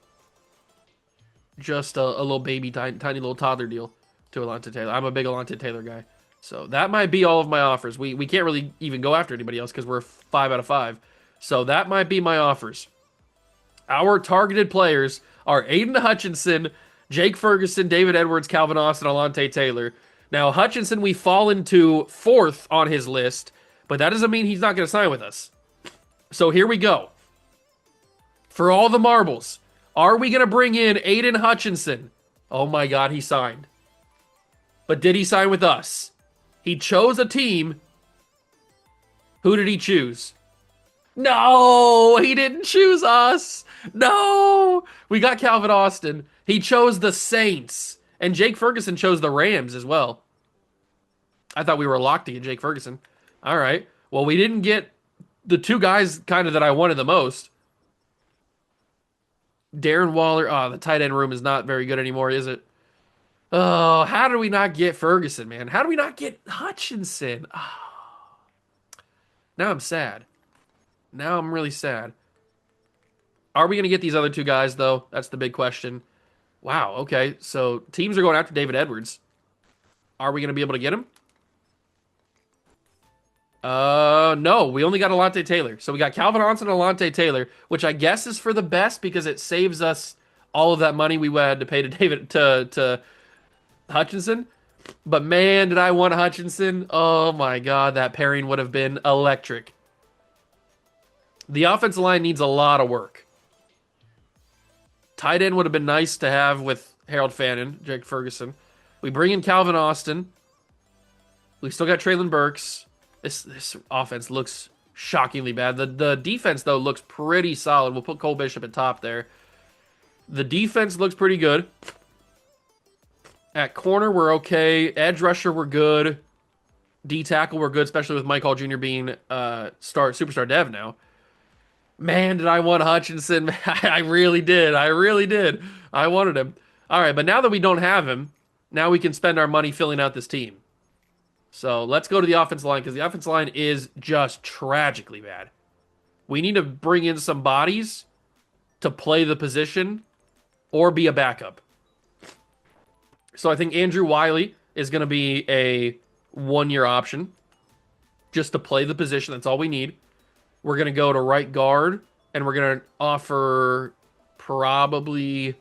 Just a little baby, tiny little toddler deal to Alante Taylor. I'm a big Alante Taylor guy. So that might be all of my offers. We can't really even go after anybody else because we're 5 out of 5. So that might be my offers. Our targeted players are Aiden Hutchinson, Jake Ferguson, David Edwards, Calvin Austin, Alante Taylor. Now, Hutchinson, we fall into 4th on his list, but that doesn't mean he's not going to sign with us. So here we go. For all the marbles, are we going to bring in Aiden Hutchinson? Oh my God, he signed. But did he sign with us? He chose a team. Who did he choose? No, he didn't choose us. No, we got Calvin Austin. He chose the Saints. And Jake Ferguson chose the Rams as well. I thought we were locked to get Jake Ferguson. All right. Well, we didn't get the 2 guys kind of that I wanted the most. Darren Waller. Oh, the tight end room is not very good anymore, is it? Oh, how did we not get Ferguson, man? How did we not get Hutchinson? Oh, now I'm sad. Now I'm really sad. Are we going to get these other 2 guys, though? That's the big question. Wow, okay. So teams are going after David Edwards. Are we going to be able to get him? No. We only got Alante Taylor. So we got Calvin Austin and Alante Taylor, which I guess is for the best because it saves us all of that money we had to pay to to Hutchinson. But man, did I want Hutchinson. Oh my God, that pairing would have been electric. The offensive line needs a lot of work. Tight end would have been nice to have with Harold Fannin, Jake Ferguson. We bring in Calvin Austin. We still got Traylon Burks. This offense looks shockingly bad. The defense, though, looks pretty solid. We'll put Cole Bishop at top there. The defense looks pretty good. At corner, we're okay. Edge rusher, we're good. D tackle, we're good, especially with Mike Hall Jr. being superstar dev now. Man, did I want Hutchinson. I really did. I really did. I wanted him. All right, but now that we don't have him, now we can spend our money filling out this team. So let's go to the offensive line because the offensive line is just tragically bad. We need to bring in some bodies to play the position or be a backup. So I think Andrew Wiley is going to be a 1-year option just to play the position. That's all we need. We're going to go to right guard, and we're going to offer probably...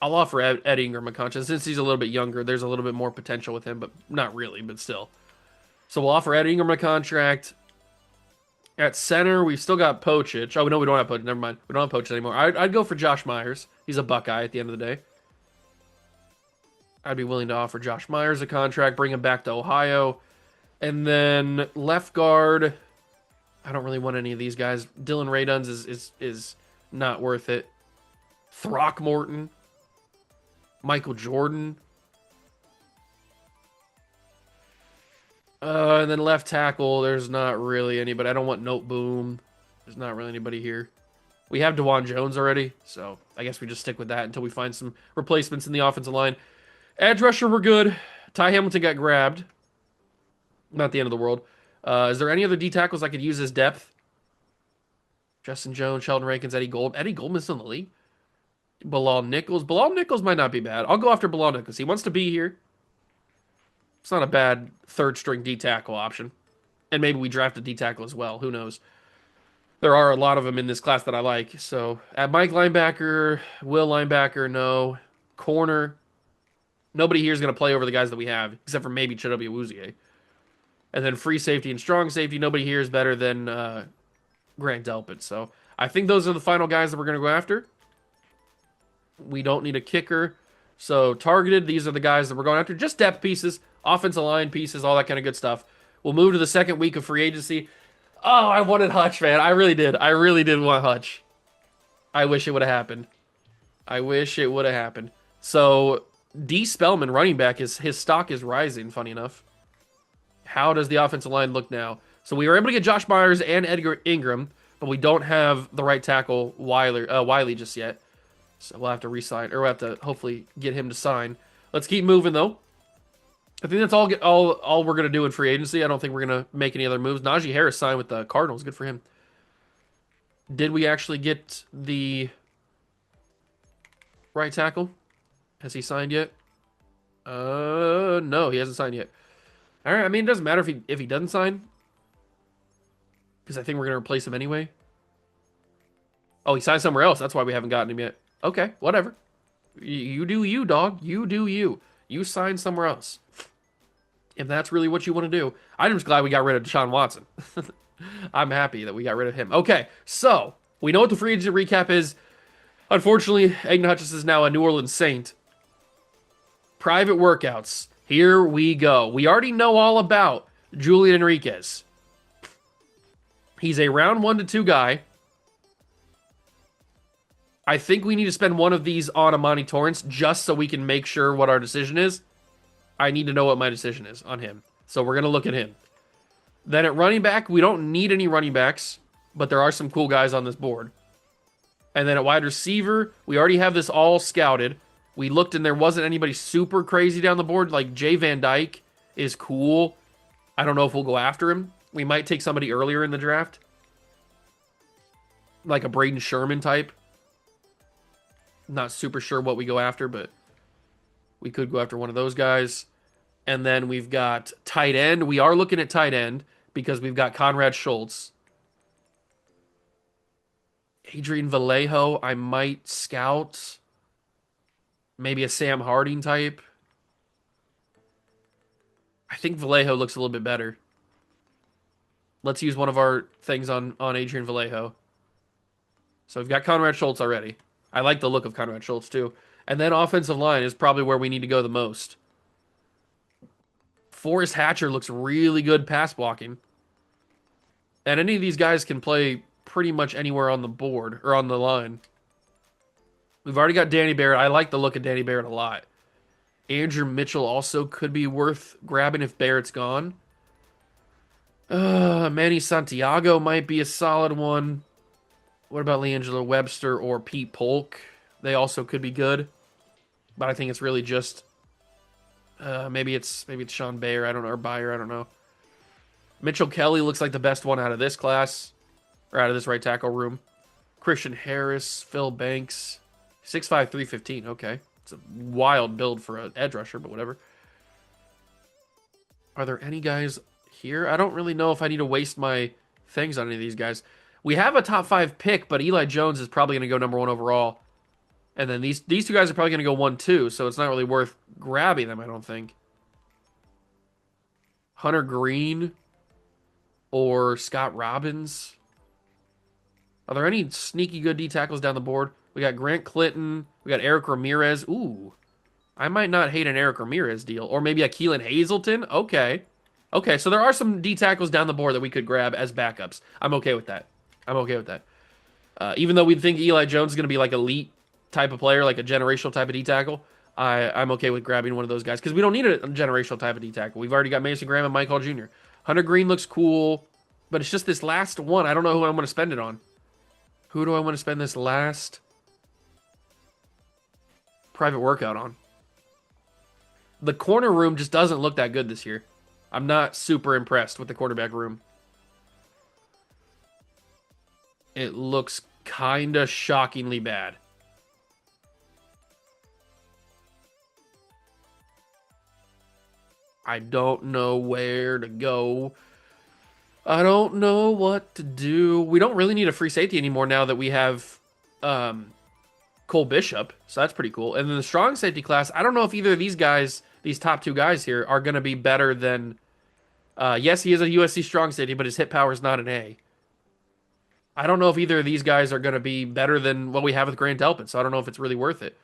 I'll offer Ed Ingram a contract. Since he's a little bit younger, there's a little bit more potential with him, but not really, but still. So we'll offer Ed Ingram a contract. At center, we've still got Pochich. Oh, no, we don't have Pochich. Never mind. We don't have Pochich anymore. I'd go for Josh Myers. He's a Buckeye at the end of the day. I'd be willing to offer Josh Myers a contract, bring him back to Ohio. And then left guard... I don't really want any of these guys. Dylan Rayduns is not worth it. Throckmorton. Michael Jordan. And then left tackle, there's not really anybody. I don't want Note Boom. There's not really anybody here. We have DeJuan Jones already, so I guess we just stick with that until we find some replacements in the offensive line. Edge rusher, we're good. Ty Hamilton got grabbed. Not the end of the world. Is there any other D tackles I could use as depth? Justin Jones, Sheldon Rankins, Eddie Gold. Eddie Goldman's still in the league. Bilal Nichols. Bilal Nichols might not be bad. I'll go after Bilal Nichols. He wants to be here. It's not a bad 3rd string D tackle option. And maybe we draft a D tackle as well. Who knows? There are a lot of them in this class that I like. So at Mike linebacker, Will linebacker, no. Corner. Nobody here is going to play over the guys that we have, except for maybe Chidobe Awuzie. And then free safety and strong safety. Nobody here is better than Grant Delpit. So I think those are the final guys that we're going to go after. We don't need a kicker. So targeted, these are the guys that we're going after. Just depth pieces, offensive line pieces, all that kind of good stuff. We'll move to the second week of free agency. Oh, I wanted Hutch, man. I really did. I really did want Hutch. I wish it would have happened. I wish it would have happened. So D. Spellman, running back, is his stock is rising. Funny enough. How does the offensive line look now? So we were able to get Josh Myers and Edgar Ingram, but we don't have the right tackle Wiley just yet. So we'll have to re-sign, or we'll have to hopefully get him to sign. Let's keep moving though. I think that's all we're gonna do in free agency. I don't think we're gonna make any other moves. Najee Harris signed with the Cardinals. Good for him. Did we actually get the right tackle? Has he signed yet? No, he hasn't signed yet. All right. I mean, it doesn't matter if he doesn't sign, because I think we're gonna replace him anyway. Oh, he signed somewhere else. That's why we haven't gotten him yet. Okay, whatever. You do you, dog. You do you. You sign somewhere else. If that's really what you want to do. I'm just glad we got rid of Deshaun Watson. I'm happy that we got rid of him. Okay, so we know what the free agent recap is. Unfortunately, Aiden Hutchins is now a New Orleans Saint. Private workouts. Here we go. We already know all about Julian Enriquez. He's a round 1 to 2 guy. I think we need to spend one of these on Amani Torrance just so we can make sure what our decision is. I need to know what my decision is on him. So we're going to look at him. Then at running back, we don't need any running backs, but there are some cool guys on this board. And then at wide receiver, we already have this all scouted. We looked and there wasn't anybody super crazy down the board. Like Jay Van Dyke is cool. I don't know if we'll go after him. We might take somebody earlier in the draft. Like a Braden Sherman type. Not super sure what we go after, but we could go after one of those guys. And then we've got tight end. We are looking at tight end because we've got Conrad Schultz. Adrian Vallejo, I might scout. Maybe a Sam Harding type. I think Vallejo looks a little bit better. Let's use one of our things on Adrian Vallejo. So we've got Conrad Schultz already. I like the look of Conrad Schultz too. And then offensive line is probably where we need to go the most. Forrest Hatcher looks really good pass blocking. And any of these guys can play pretty much anywhere on the board or on the line. We've already got Danny Barrett. I like the look of Danny Barrett a lot. Andrew Mitchell also could be worth grabbing if Barrett's gone. Manny Santiago might be a solid one. What about LeAngelo Webster or Pete Polk? They also could be good. But I think it's really just maybe it's Sean Bayer, I don't know, or Bayer, I don't know. Mitchell Kelly looks like the best one out of this class, or out of this right tackle room. Christian Harris, Phil Banks, 6'5", 315. Okay, it's a wild build for an edge rusher, but whatever. Are there any guys here? I don't really know if I need to waste my things on any of these guys. We have a top 5 pick, but Eli Jones is probably going to go number 1 overall. And then these two guys are probably going to go 1-2, so it's not really worth grabbing them, I don't think. Hunter Green or Scott Robbins. Are there any sneaky good D tackles down the board? We got Grant Clinton. We got Eric Ramirez. Ooh. I might not hate an Eric Ramirez deal. Or maybe a Keelan Hazelton. Okay. Okay, so there are some D tackles down the board that we could grab as backups. I'm okay with that. I'm okay with that. Even though we think Eli Jones is going to be like elite type of player, like a generational type of D tackle, I'm okay with grabbing one of those guys because we don't need a generational type of D tackle. We've already got Mason Graham and Mike Hall Jr. Hunter Green looks cool, but it's just this last one. I don't know who I'm going to spend it on. Who do I want to spend this last private workout on? The corner room just doesn't look that good this year. I'm not super impressed with the quarterback room. It looks kind of shockingly bad. I don't know where to go. I don't know what to do. We don't really need a free safety anymore now that we have Cole Bishop. So that's pretty cool. And then the strong safety class, I don't know if either of these guys, these top 2 guys here, are going to be better than... yes, he is a USC strong safety, but his hit power is not an A. I don't know if either of these guys are going to be better than what we have with Grant Delpit, so I don't know if it's really worth it.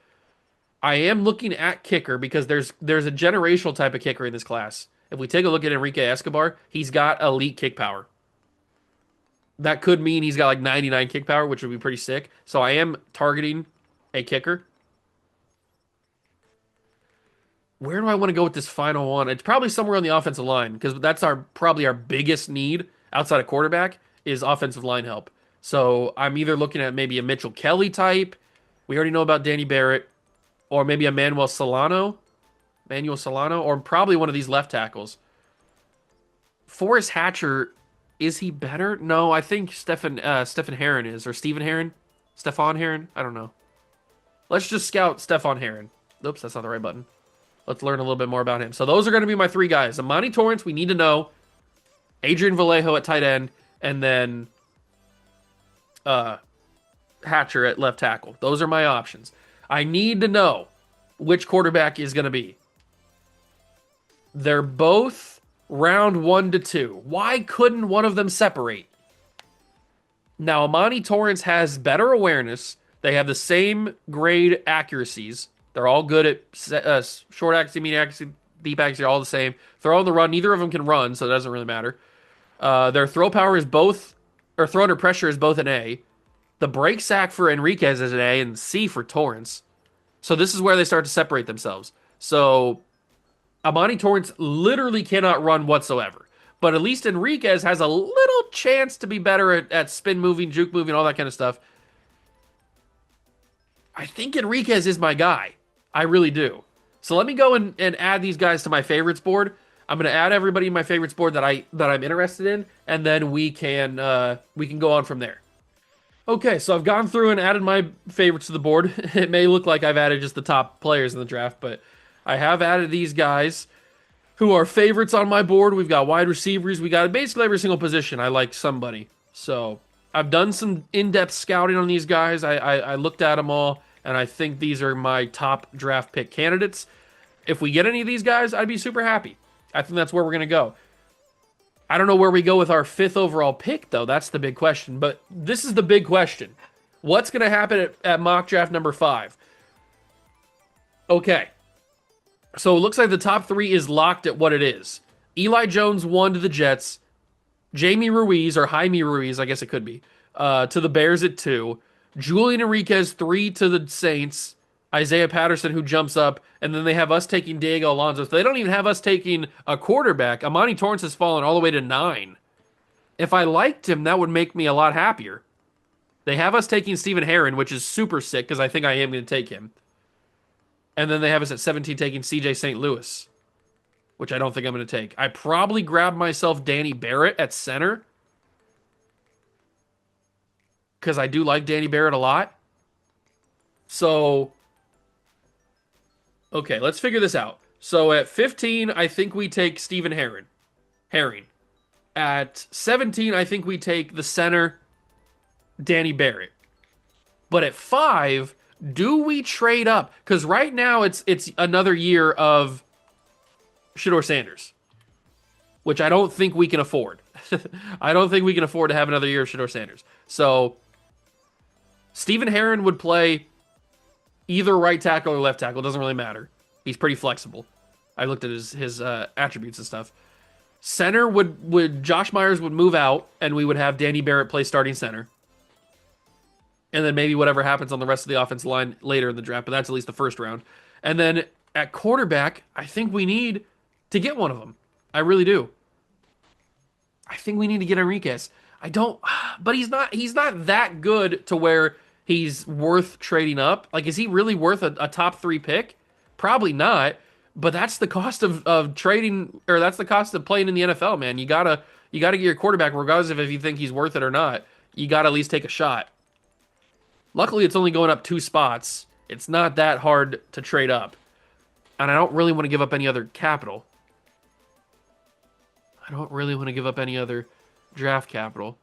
I am looking at kicker because there's a generational type of kicker in this class, If we take a look at Enrique Escobar, he's got elite kick power. That could mean he's got like 99 kick power, which would be pretty sick. So I am targeting a kicker. Where do I want to go with this final one? It's probably somewhere on the offensive line because that's our probably our biggest need outside of quarterback is offensive line help. So I'm either looking at maybe a Mitchell Kelly type. We already know about Danny Barrett, or maybe a Manuel Solano, or probably one of these left tackles. Forrest Hatcher, is he better? No, I think Stephen Heron is, or Stephen Heron, Stephon Heron. I don't know. Let's just scout Stephon Heron. Oops, that's not the right button. Let's learn a little bit more about him. So those are going to be my three guys. Amani Torrance, we need to know. Adrian Vallejo at tight end, and then Hatcher at left tackle. Those are my options. I need to know which quarterback is going to be. They're both round 1 to 2. Why couldn't one of them separate? Now, Amani Torrance has better awareness. They have the same grade accuracies. They're all good at short accuracy, medium accuracy, deep accuracy, all the same. Throw on the run. Neither of them can run, so it doesn't really matter. Their throw power is both, or throw under pressure is both an A. The break sack for Enriquez is an A and C for Torrance. So this is where they start to separate themselves. So Amani Torrance literally cannot run whatsoever. But at least Enriquez has a little chance to be better at spin moving, juke moving, all that kind of stuff. I think Enriquez is my guy. I really do. So let me go and add these guys to my favorites board. I'm going to add everybody in my favorites board that I'm interested in, and then we can go on from there. Okay, so I've gone through and added my favorites to the board. It may look like I've added just the top players in the draft, but I have added these guys who are favorites on my board. We've got wide receivers. We got basically every single position. I like somebody. So I've done some in-depth scouting on these guys. I looked at them all, and I think these are my top draft pick candidates. If we get any of these guys, I'd be super happy. I think that's where we're going to go. I don't know where we go with our 5th overall pick, though. That's the big question. But this is the big question. What's going to happen at mock draft number 5? Okay. So it looks like the top 3 is locked at what it is. Eli Jones 1 to the Jets. Jamie Ruiz, or Jaime Ruiz, I guess it could be, to the Bears at 2. Julian Enriquez 3 to the Saints. Isaiah Patterson, who jumps up, and then they have us taking Diego Alonso. So they don't even have us taking a quarterback. Amani Torrance has fallen all the way to 9. If I liked him, that would make me a lot happier. They have us taking Stephen Heron, which is super sick because I think I am going to take him. And then they have us at 17 taking CJ St. Louis, which I don't think I'm going to take. I probably grabbed myself Danny Barrett at center because I do like Danny Barrett a lot. So okay, let's figure this out. So at 15, I think we take Stephen Herring. At 17, I think we take the center, Danny Barrett. But at 5, do we trade up? Because right now it's another year of Shedeur Sanders, which I don't think we can afford. I don't think we can afford to have another year of Shedeur Sanders. So Stephen Heron would play either right tackle or left tackle. It doesn't really matter. He's pretty flexible. I looked at his attributes and stuff. Center would Josh Myers would move out, and we would have Danny Barrett play starting center. And then maybe whatever happens on the rest of the offensive line later in the draft, but that's at least the first round. And then at quarterback, I think we need to get one of them. I really do. I think we need to get Enriquez. I don't, but he's not that good to where he's worth trading up. Like, is he really worth a top 3 pick? Probably not. But that's the cost of trading, or that's the cost of playing in the NFL, man. You gotta get your quarterback, regardless of if you think he's worth it or not. You gotta at least take a shot. Luckily, it's only going up 2 spots. It's not that hard to trade up. And I don't really want to give up any other capital. I don't really want to give up any other draft capital.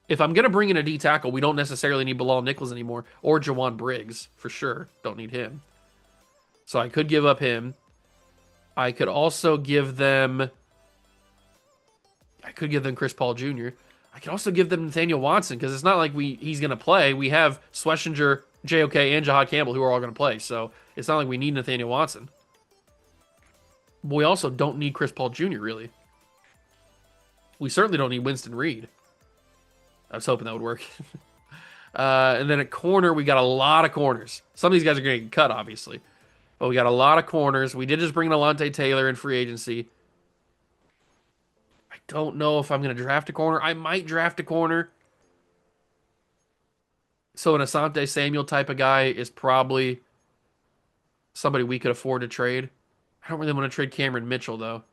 If I'm going to bring in a D tackle, we don't necessarily need Bilal Nichols anymore. Or Jawan Briggs, for sure. Don't need him. So I could give up him. I could also give them... I could give them Chris Paul Jr. I could also give them Nathaniel Watson, because it's not like he's going to play. We have Schlesinger, JOK and Jahad Campbell, who are all going to play. So it's not like we need Nathaniel Watson. But we also don't need Chris Paul Jr., really. We certainly don't need Winston Reed. I was hoping that would work. And then at corner, we got a lot of corners. Some of these guys are going to get cut, obviously. But we got a lot of corners. We did just bring in Alontae Taylor in free agency. I don't know if I'm going to draft a corner. I might draft a corner. So an Asante Samuel type of guy is probably somebody we could afford to trade. I don't really want to trade Cameron Mitchell, though.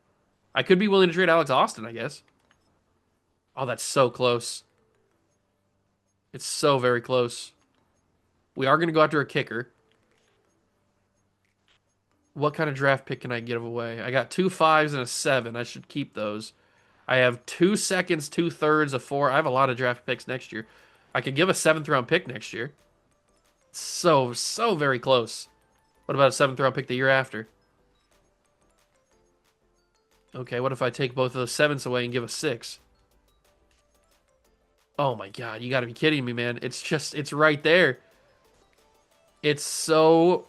I could be willing to trade Alex Austin, I guess. Oh, that's so close. It's so very close. We are going to go after a kicker. What kind of draft pick can I give away? I got 2 5s and a 7. I should keep those. I have 2 seconds, 2 thirds, a 4. I have a lot of draft picks next year. I could give a 7th round pick next year. So very close. What about a 7th round pick the year after? Okay, what if I take both of those 7s away and give a 6? Oh my God, you gotta be kidding me, man. It's right there. It's so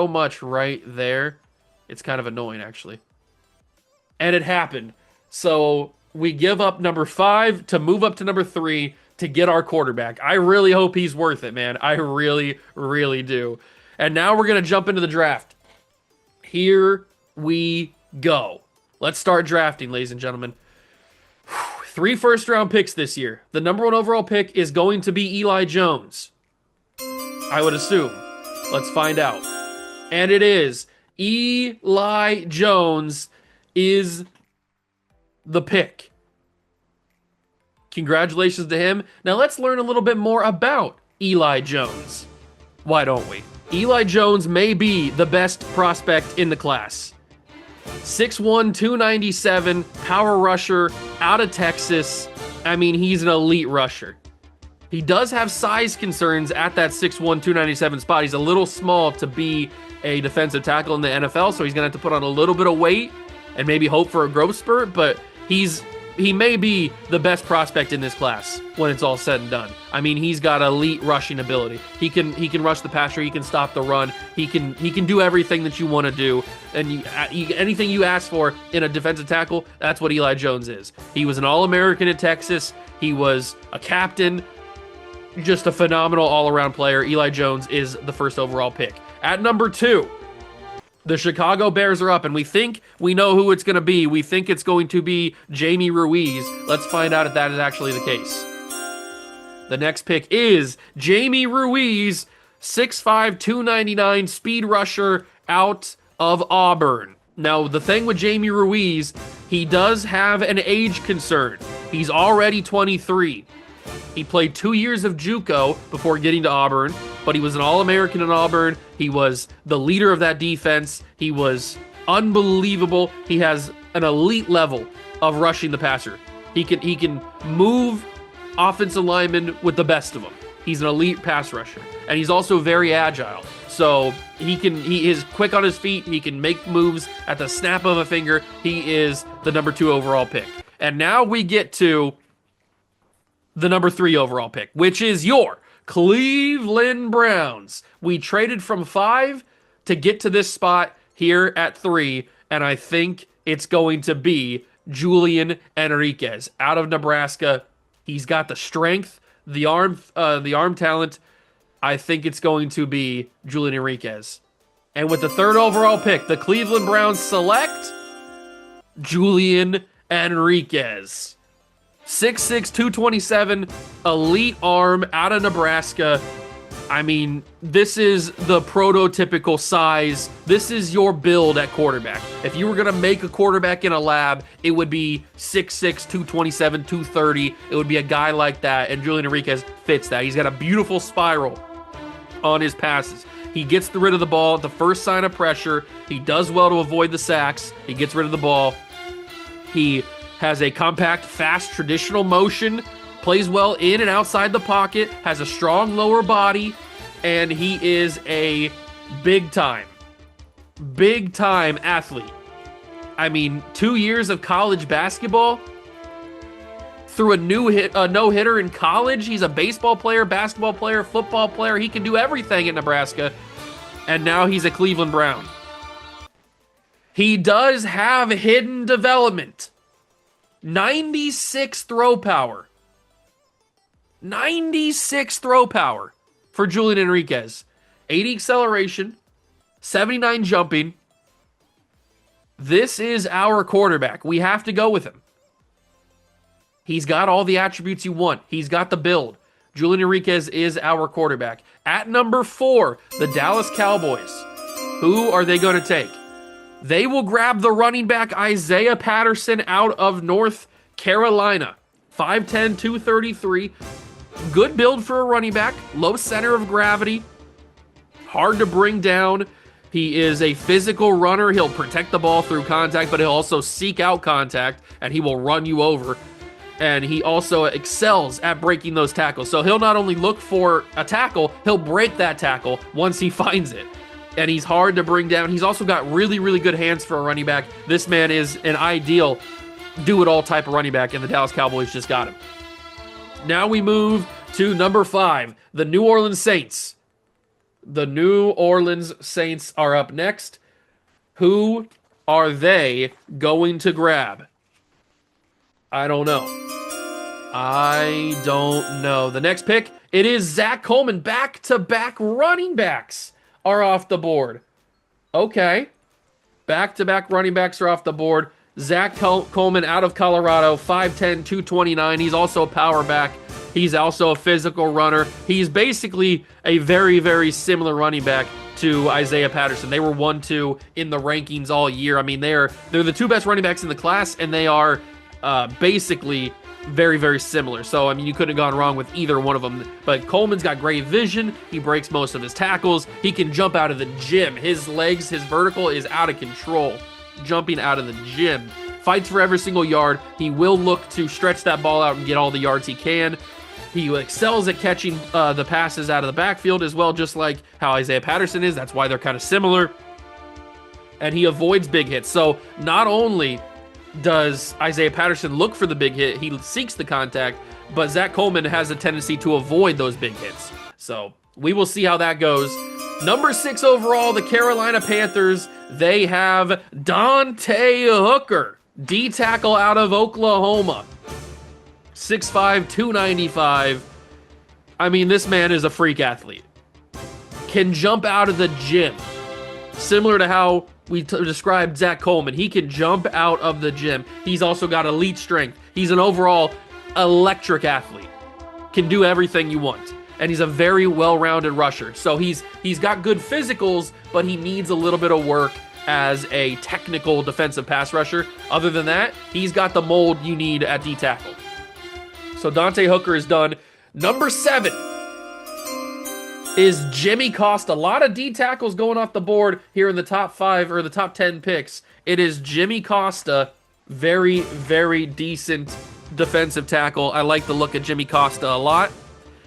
much right there. It's kind of annoying, actually. And it happened. So we give up number 5 to move up to number 3 to get our quarterback. I really hope he's worth it, man. I really, really do. And now we're going to jump into the draft. Here we go. Let's start drafting, ladies and gentlemen. 3 first-round picks this year. The number 1 overall pick is going to be Eli Jones. I would assume. Let's find out. And it is. Eli Jones is the pick. Congratulations to him. Now let's learn a little bit more about Eli Jones. Why don't we? Eli Jones may be the best prospect in the class. 6'1", 297, power rusher, out of Texas. I mean, he's an elite rusher. He does have size concerns at that 6'1", 297 spot. He's a little small to be a defensive tackle in the NFL, so he's going to have to put on a little bit of weight and maybe hope for a growth spurt, but he may be the best prospect in this class when it's all said and done. I mean, he's got elite rushing ability. He can rush the passer. He can stop the run. He can do everything that you want to do. And anything you ask for in a defensive tackle, that's what Eli Jones is. He was an All-American at Texas. He was a captain. Just a phenomenal all-around player. Eli Jones is the first overall pick. At number 2, the Chicago Bears are up, and we think we know who it's going to be. We think it's going to be Jamie Ruiz. Let's find out if that is actually the case. The next pick is Jamie Ruiz, 6'5", 299, speed rusher out of Auburn. Now, the thing with Jamie Ruiz, he does have an age concern. He's already 23. He played 2 years of JUCO before getting to Auburn, but he was an All-American in Auburn. He was the leader of that defense. He was unbelievable. He has an elite level of rushing the passer. He can move offensive linemen with the best of them. He's an elite pass rusher, and he's also very agile. So he is quick on his feet. He can make moves at the snap of a finger. He is the number 2 overall pick. And now we get to the number 3 overall pick, which is your Cleveland Browns. We traded from 5 to get to this spot here at 3, and I think it's going to be Julian Enriquez out of Nebraska. He's got the strength, the arm talent. I think it's going to be Julian Enriquez. And with the 3rd overall pick, the Cleveland Browns select Julian Enriquez. 6'6", 227, elite arm out of Nebraska. I mean, this is the prototypical size. This is your build at quarterback. If you were going to make a quarterback in a lab, it would be 6'6", 227, 230. It would be a guy like that, and Julian Enriquez fits that. He's got a beautiful spiral on his passes. He gets rid of the ball at the first sign of pressure. He does well to avoid the sacks. He gets rid of the ball. He has a compact, fast, traditional motion, plays well in and outside the pocket, has a strong lower body, and he is a big-time athlete. I mean, 2 years of college basketball, threw a no-hitter in college. He's a baseball player, basketball player, football player. He can do everything in Nebraska. And now he's a Cleveland Brown. He does have hidden development. 96 throw power. 96 throw power for Julian Enriquez. 80 acceleration, 79 jumping. This is our quarterback. We have to go with him. He's got all the attributes you want. He's got the build. Julian Enriquez is our quarterback. At number 4, the Dallas Cowboys. Who are they going to take? They will grab the running back Isaiah Patterson out of North Carolina. 5'10", 233. Good build for a running back. Low center of gravity. Hard to bring down. He is a physical runner. He'll protect the ball through contact, but he'll also seek out contact, and he will run you over. And he also excels at breaking those tackles. So he'll not only look for a tackle, he'll break that tackle once he finds it. And he's hard to bring down. He's also got really, really good hands for a running back. This man is an ideal do-it-all type of running back, and the Dallas Cowboys just got him. Now we move to number 5, the New Orleans Saints. The New Orleans Saints are up next. Who are they going to grab? I don't know. The next pick, it is Zach Coleman. Back-to-back running backs are off the board. Okay. Back-to-back running backs are off the board. Zach Coleman out of Colorado, 5'10", 229. He's also a power back. He's also a physical runner. He's basically a very, very similar running back to Isaiah Patterson. They were 1-2 in the rankings all year. I mean, they're the 2 best running backs in the class, and they are basically very, very similar. So, I mean, you couldn't have gone wrong with either one of them. But Coleman's got great vision. He breaks most of his tackles. He can jump out of the gym. His legs, his vertical is out of control. Jumping out of the gym. Fights for every single yard. He will look to stretch that ball out and get all the yards he can. He excels at catching the passes out of the backfield as well, just like how Isaiah Patterson is. That's why they're kind of similar. And he avoids big hits. So not only does Isaiah Patterson look for the big hit, he seeks the contact, but Zach Coleman has a tendency to avoid those big hits. So we will see how that goes. Number 6 overall, the Carolina Panthers. They have Dante Hooker, D-tackle out of Oklahoma. 6'5", 295. I mean, this man is a freak athlete. Can jump out of the gym. Similar to how we described Zach Coleman. He can jump out of the gym. He's also got elite strength. He's an overall electric athlete. Can do everything you want. And he's a very well-rounded rusher. So he's got good physicals, but he needs a little bit of work as a technical defensive pass rusher. Other than that, he's got the mold you need at D-tackle. So Dante Hooker is done. Number 7 is Jimmy Costa. A lot of D-tackles going off the board here in the top 5 or the top 10 picks. It is Jimmy Costa. Very, very decent defensive tackle. I like the look of Jimmy Costa a lot.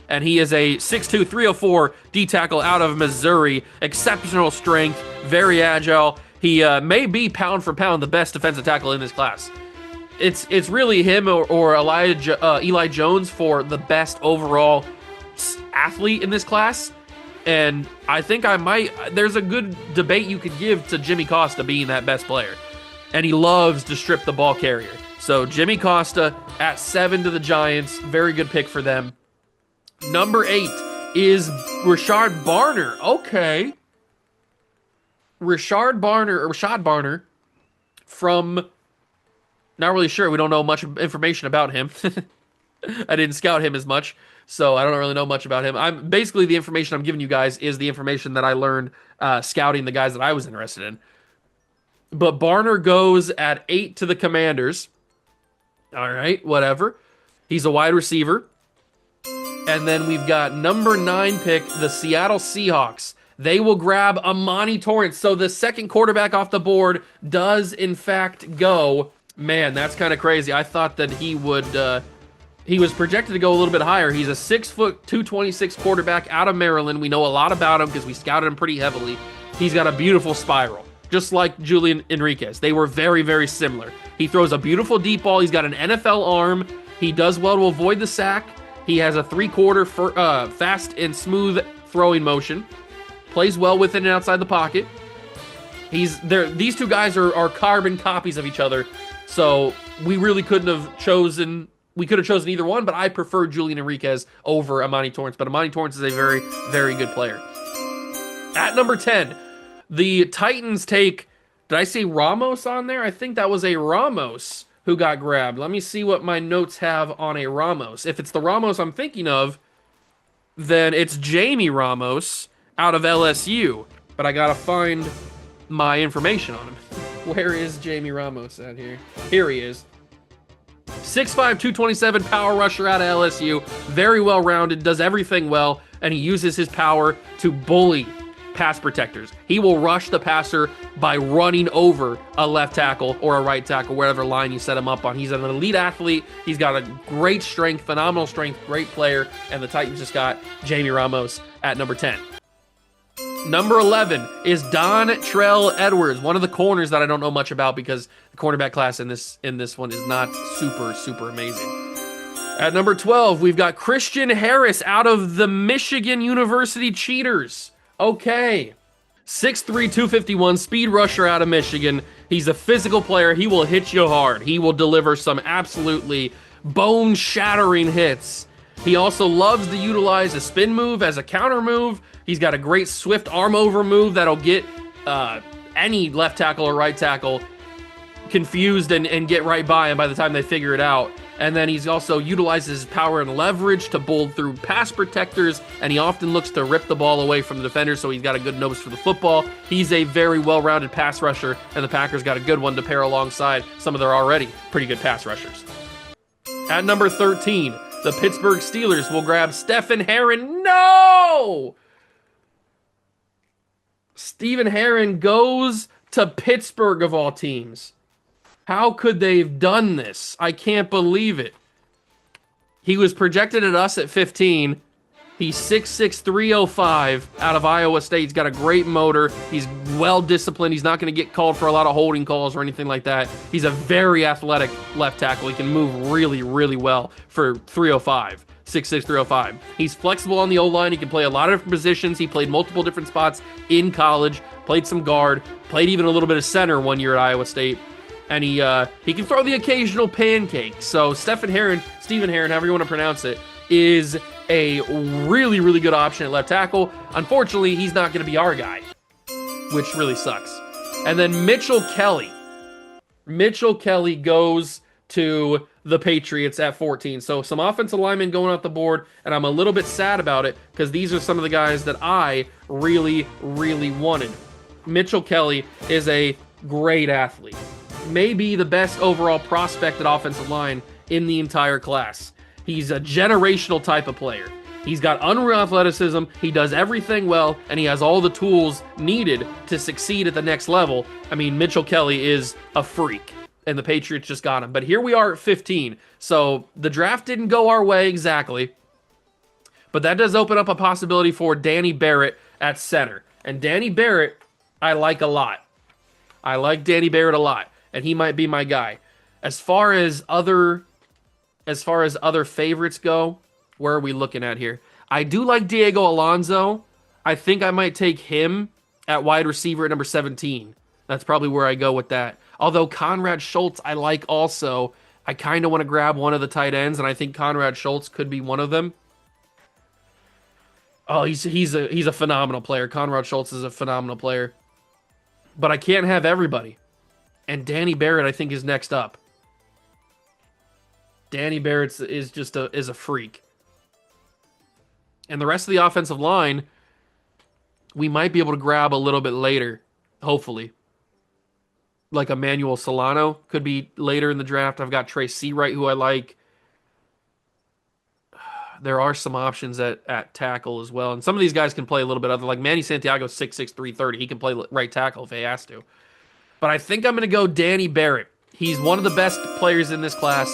And he is a 6'2", 304 D-tackle out of Missouri. Exceptional strength, very agile. He may be pound for pound the best defensive tackle in this class. It's really him or Eli Jones for the best overall athlete in this class. And I think there's a good debate you could give to Jimmy Costa being that best player. And he loves to strip the ball carrier. So Jimmy Costa at 7 to the Giants. Very good pick for them. Number 8 is Rashad Barner. Okay. Rashad Barner from, not really sure. We don't know much information about him. I didn't scout him as much, so I don't really know much about him. Basically the information I'm giving you guys is the information that I learned scouting the guys that I was interested in. But Barner goes at 8 to the Commanders. All right, whatever. He's a wide receiver. And then we've got number 9 pick, the Seattle Seahawks. They will grab Amani Torrance. So the second quarterback off the board does, in fact, go. Man, that's kind of crazy. I thought that he would... he was projected to go a little bit higher. He's a 6', 226 quarterback out of Maryland. We know a lot about him because we scouted him pretty heavily. He's got a beautiful spiral, just like Julian Enriquez. They were very, very similar. He throws a beautiful deep ball. He's got an NFL arm. He does well to avoid the sack. He has a 3/4 fast and smooth throwing motion. Plays well within and outside the pocket. These two guys are carbon copies of each other, so we really couldn't have chosen. We could have chosen either one, but I prefer Julian Enriquez over Amani Torrance. But Amani Torrance is a very, very good player. At number 10, the Titans take. Did I say Ramos on there? I think that was a Ramos who got grabbed. Let me see what my notes have on a Ramos. If it's the Ramos I'm thinking of, then it's Jamie Ramos out of LSU. But I gotta find my information on him. Where is Jamie Ramos at here? Here he is. 6'5", 227 power rusher out of LSU. Very well-rounded, does everything well, and he uses his power to bully pass protectors. He will rush the passer by running over a left tackle or a right tackle, wherever line you set him up on. He's an elite athlete. He's got a great strength, phenomenal strength, great player, and the Titans just got Jamie Ramos at number 10. Number 11 is Dontrell Edwards, one of the corners that I don't know much about because the cornerback class in this one is not super amazing. At number 12, we've got Christian Harris out of the Michigan University Cheaters. Okay. 6'3", 251, speed rusher out of Michigan. He's a physical player. He will hit you hard. He will deliver some absolutely bone-shattering hits. He also loves to utilize a spin move as a counter move. He's got a great swift arm over move that'll get any left tackle or right tackle confused and get right by him by the time they figure it out. And then he's also utilizes his power and leverage to bowl through pass protectors, and he often looks to rip the ball away from the defender, so he's got a good nose for the football. He's a very well-rounded pass rusher, and the Packers got a good one to pair alongside some of their already pretty good pass rushers. At number 13, the Pittsburgh Steelers will grab Stephen Herron. No! Stephen Herron goes to Pittsburgh of all teams. How could they have done this? I can't believe it. He was projected at us at 15. He's 6'6", 305 out of Iowa State. He's got a great motor. He's well-disciplined. He's not going to get called for a lot of holding calls or anything like that. He's a very athletic left tackle. He can move really well for 305. 6'6", 305. He's flexible on the O-line. He can play a lot of different positions. He played multiple different spots in college. Played some guard. Played even a little bit of center one year at Iowa State. And he can throw the occasional pancake. So Stephen Herron, however you want to pronounce it, is a really good option at left tackle. Unfortunately, he's not going to be our guy, which really sucks. And then Mitchell Kelly. Mitchell Kelly goes to the Patriots at 14. So some offensive linemen going off the board, and I'm a little bit sad about it because these are some of the guys that I really wanted. Mitchell Kelly is a great athlete. Maybe the best overall prospect at offensive line in the entire class. He's a generational type of player. He's got unreal athleticism, he does everything well, and he has all the tools needed to succeed at the next level. I mean, Mitchell Kelly is a freak, and the Patriots just got him. But here we are at 15, so the draft didn't go our way exactly, but that does open up a possibility for Danny Barrett at center. And Danny Barrett, I like a lot. I like Danny Barrett a lot, and he might be my guy. As far as other favorites go, where are we looking at here? I do like Diego Alonso. I think I might take him at wide receiver at number 17. That's probably where I go with that. Although Conrad Schultz I like also. I kind of want to grab one of the tight ends, and I think Conrad Schultz could be one of them. Oh, he's a phenomenal player. Conrad Schultz is a phenomenal player. But I can't have everybody. And Danny Barrett, I think, is next up. Danny Barrett is a freak. And the rest of the offensive line, we might be able to grab a little bit later, hopefully. Like Emmanuel Solano could be later in the draft. I've got Trey Seawright, who I like. There are some options at tackle as well. And some of these guys can play a little bit other. Like Manny Santiago, 6'6", 330. He can play right tackle if he has to. But I think I'm going to go Danny Barrett. He's one of the best players in this class.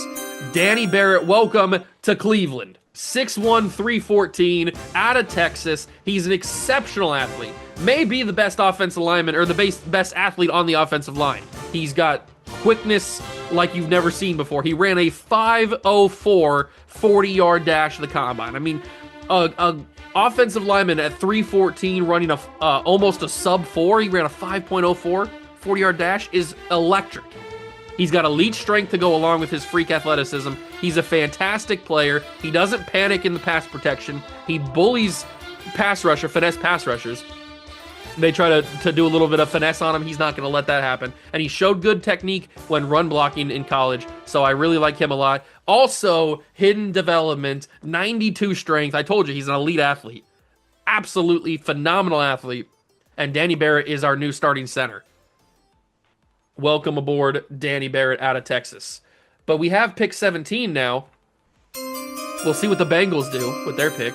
Danny Barrett, welcome to Cleveland. 6'1", 314, out of Texas. He's an exceptional athlete. Maybe the best offensive lineman or the best athlete on the offensive line. He's got quickness like you've never seen before. He ran a 5.04 40-yard dash to the combine. I mean, a offensive lineman at 314 running almost a sub 4. He ran a 5.04 40-yard dash is electric. He's got elite strength to go along with his freak athleticism. He's a fantastic player. He doesn't panic in the pass protection. He bullies finesse pass rushers. They try to do a little bit of finesse on him. He's not going to let that happen. And he showed good technique when run blocking in college, so I really like him a lot. Also, hidden development, 92 strength. I told you, he's an elite athlete. Absolutely phenomenal athlete. And Danny Barrett is our new starting center. Welcome aboard, Danny Barrett out of Texas. But we have pick 17 now. We'll see what the Bengals do with their pick.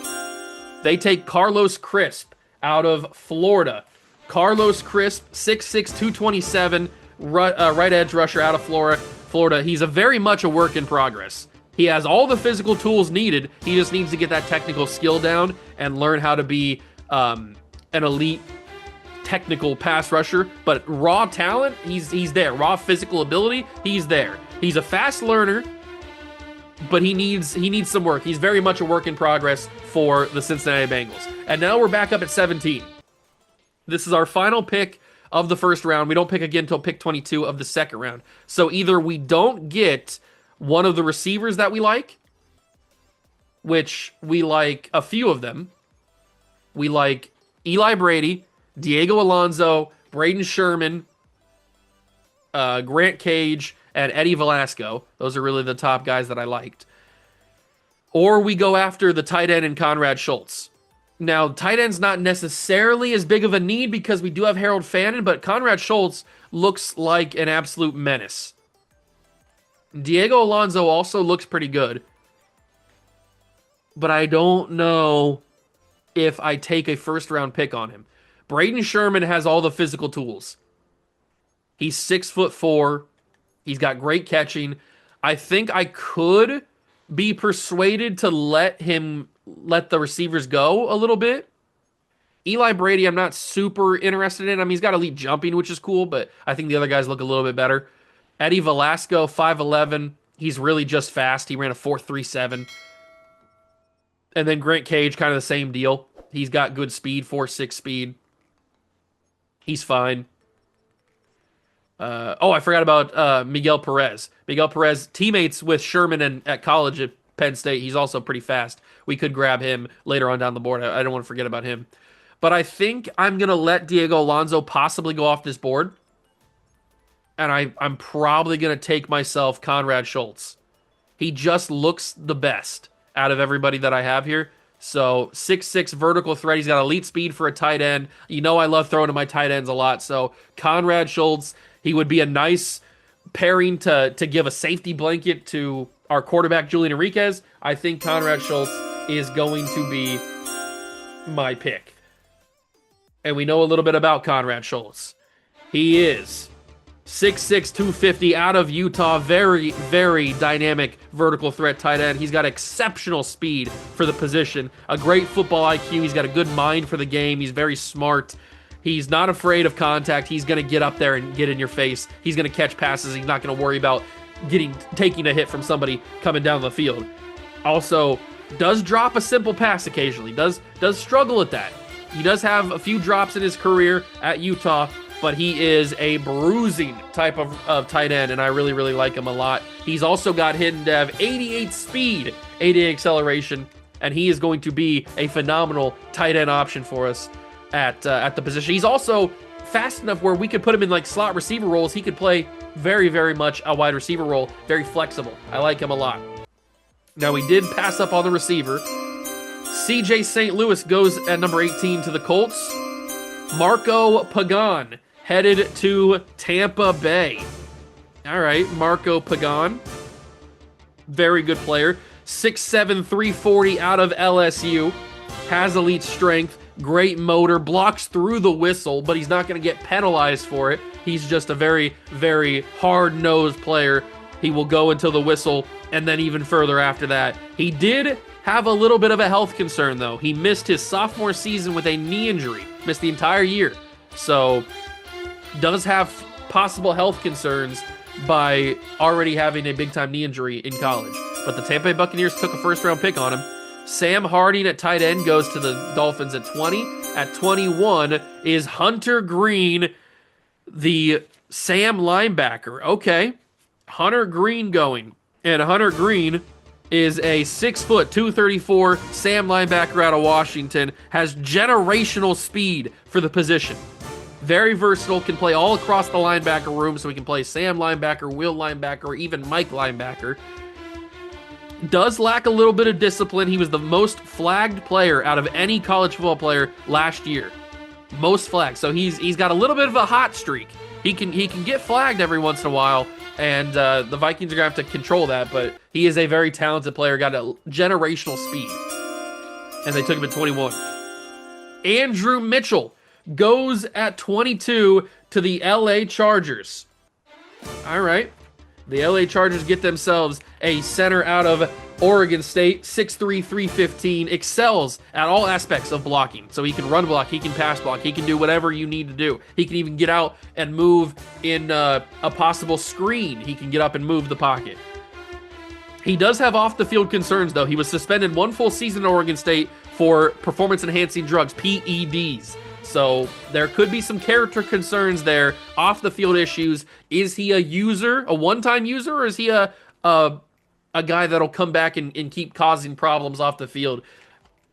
They take Carlos Crisp out of Florida. Carlos Crisp, 6'6", 227, right edge rusher out of Florida. He's very much a work in progress. He has all the physical tools needed. He just needs to get that technical skill down and learn how to be an elite technical pass rusher. But raw talent, he's there. Raw physical ability, he's there. He's a fast learner, but he needs some work. He's very much a work in progress for the Cincinnati Bengals. And now we're back up at 17. This is our final pick of the first round. We don't pick again until pick 22 of the second round. So either we don't get one of the receivers that we like, which we like a few of them. We like Eli Brady, Diego Alonso, Braden Sherman, Grant Cage, and Eddie Velasco. Those are really the top guys that I liked. Or we go after the tight end and Conrad Schultz. Now, tight end's not necessarily as big of a need because we do have Harold Fannin, but Conrad Schultz looks like an absolute menace. Diego Alonso also looks pretty good. But I don't know if I take a first-round pick on him. Braden Sherman has all the physical tools. He's 6'4". He's got great catching. I think I could be persuaded to let the receivers go a little bit. Eli Brady, I'm not super interested in. I mean, he's got elite jumping, which is cool, but I think the other guys look a little bit better. Eddie Velasco, 5'11". He's really just fast. He ran a 4.37. And then Grant Cage, kind of the same deal. He's got good speed, 4.6 speed. He's fine. I forgot about Miguel Perez. Miguel Perez, teammates with Sherman at college at Penn State. He's also pretty fast. We could grab him later on down the board. I don't want to forget about him. But I think I'm going to let Diego Alonso possibly go off this board. And I'm probably going to take myself Conrad Schultz. He just looks the best out of everybody that I have here. So 6'6" vertical threat. He's got elite speed for a tight end. You know I love throwing to my tight ends a lot. So Conrad Schultz, he would be a nice pairing to give a safety blanket to our quarterback, Julian Enriquez. I think Conrad Schultz is going to be my pick. And we know a little bit about Conrad Schultz. He is 6'6", 250 out of Utah. Very, very dynamic vertical threat tight end. He's got exceptional speed for the position. A great football IQ. He's got a good mind for the game. He's very smart. He's not afraid of contact. He's going to get up there and get in your face. He's going to catch passes. He's not going to worry about taking a hit from somebody coming down the field. Also, does drop a simple pass occasionally. Does struggle at that. He does have a few drops in his career at Utah, but he is a bruising type of tight end, and I really, really like him a lot. He's also got hidden dev, 88 speed, 88 acceleration, and he is going to be a phenomenal tight end option for us at the position. He's also fast enough where we could put him in like slot receiver roles. He could play very, very much a wide receiver role, very flexible. I like him a lot. Now, we did pass up on the receiver. CJ St. Louis goes at number 18 to the Colts. Marco Pagan headed to Tampa Bay. All right, Marco Pagan. Very good player. 6'7", 340 out of LSU. Has elite strength, great motor, blocks through the whistle, but he's not going to get penalized for it. He's just a very, very hard-nosed player. He will go until the whistle, and then even further after that. He did have a little bit of a health concern, though. He missed his sophomore season with a knee injury. Missed the entire year. So, does have possible health concerns. by already having a big-time knee injury in college. But the Tampa Bay Buccaneers took a first-round pick on him. Sam Harding at tight end goes to the Dolphins at 20. At 21 is Hunter Green, the Sam linebacker. Okay, Hunter Green going. And Hunter Green is a 6 foot, 234 Sam linebacker out of Washington, has generational speed for the position. Very versatile, can play all across the linebacker room, so he can play Sam linebacker, Will linebacker, or even Mike linebacker. Does lack a little bit of discipline. He was the most flagged player out of any college football player last year. Most flagged. So he's got a little bit of a hot streak. He can get flagged every once in a while, and the Vikings are going to have to control that, but he is a very talented player, got a generational speed. And they took him at 21. Andrew Mitchell goes at 22 to the LA Chargers. All right. The LA Chargers get themselves a center out of Oregon State, 6'3", 315, excels at all aspects of blocking. So he can run block, he can pass block, he can do whatever you need to do. He can even get out and move in a possible screen. He can get up and move the pocket. He does have off-the-field concerns, though. He was suspended 1 full season at Oregon State for performance-enhancing drugs, PEDs. So there could be some character concerns there, off-the-field issues. Is he a user, a one-time user, or is he a guy that'll come back and keep causing problems off the field?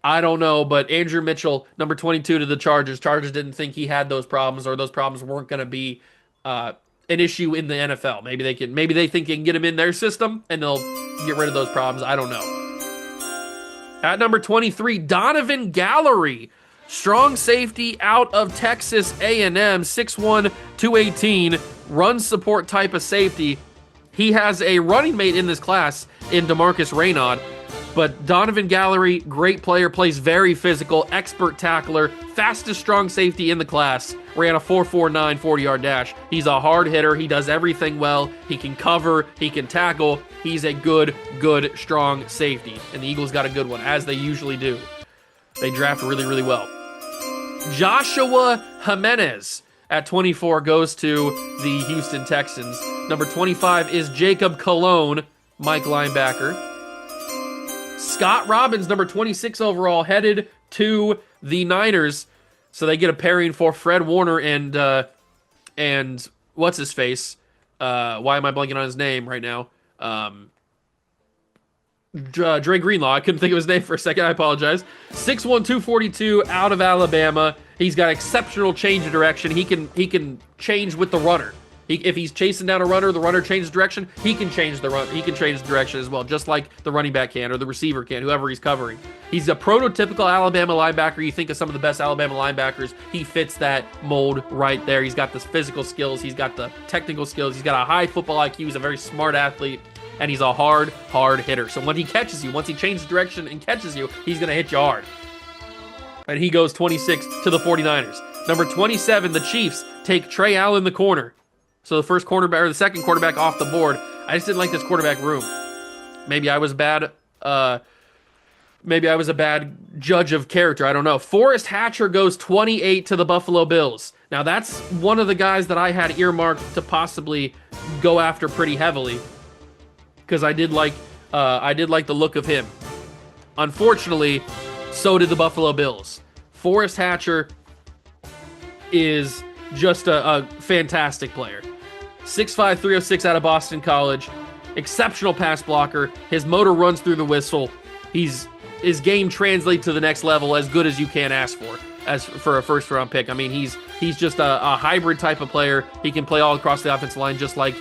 I don't know, but Andrew Mitchell, number 22 to the Chargers. Chargers didn't think he had those problems, or those problems weren't going to be an issue in the NFL. Maybe they think they can get him in their system, and they'll get rid of those problems. I don't know. At number 23, Donovan Gallery. Strong safety out of Texas A&M, 6'1", 218, run support type of safety. He has a running mate in this class in DeMarcus Raynaud, but Donovan Gallery, great player, plays very physical, expert tackler, fastest strong safety in the class, ran a 4.49 40-yard dash. He's a hard hitter. He does everything well. He can cover. He can tackle. He's a good, strong safety, and the Eagles got a good one, as they usually do. They draft really, really well. Joshua Jimenez at 24 goes to the Houston Texans. Number 25 is Jacob Cologne, Mike linebacker. Scott Robbins, number 26 overall, headed to the Niners. So they get a pairing for Fred Warner and what's his face? Why am I blanking on his name right now? Dre Greenlaw. I couldn't think of his name for a second. I apologize. 6'1", 242 out of Alabama. He's got exceptional change of direction. He can change with the runner. If he's chasing down a runner, the runner changes direction. He can change the run. He can change direction as well, just like the running back can or the receiver can, whoever he's covering. He's a prototypical Alabama linebacker. You think of some of the best Alabama linebackers. He fits that mold right there. He's got the physical skills. He's got the technical skills. He's got a high football IQ. He's a very smart athlete. And he's a hard hitter. So when he catches you, once he changes direction and catches you, he's going to hit you hard. And he goes 26 to the 49ers. Number 27, the Chiefs take Trey Allen, the corner. So the first quarterback, or the second quarterback off the board. I just didn't like this quarterback room. Maybe I was bad. Maybe I was a bad judge of character. I don't know. Forrest Hatcher goes 28 to the Buffalo Bills. Now that's one of the guys that I had earmarked to possibly go after pretty heavily, because I did like the look of him. Unfortunately, so did the Buffalo Bills. Forrest Hatcher is just a fantastic player. 6'5", 306 out of Boston College. Exceptional pass blocker. His motor runs through the whistle. His game translates to the next level, as good as you can ask for a first-round pick. I mean, he's just a hybrid type of player. He can play all across the offensive line, just like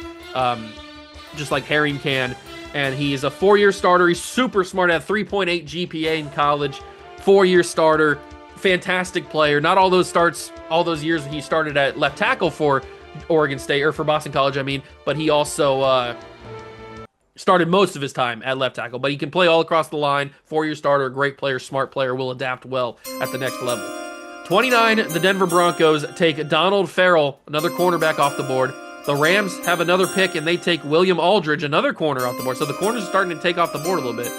Herring can. And he is a 4-year starter. He's super smart, at 3.8 GPA in college. 4-year starter. Fantastic player. Not all those starts, all those years he started at left tackle for Oregon State, or for Boston College, I mean, but he also started most of his time at left tackle. But he can play all across the line. 4-year starter, great player, smart player, will adapt well at the next level. 29, the Denver Broncos take Donald Farrell, another cornerback, off the board. The Rams have another pick, and they take William Aldridge, another corner, off the board. So the corners are starting to take off the board a little bit.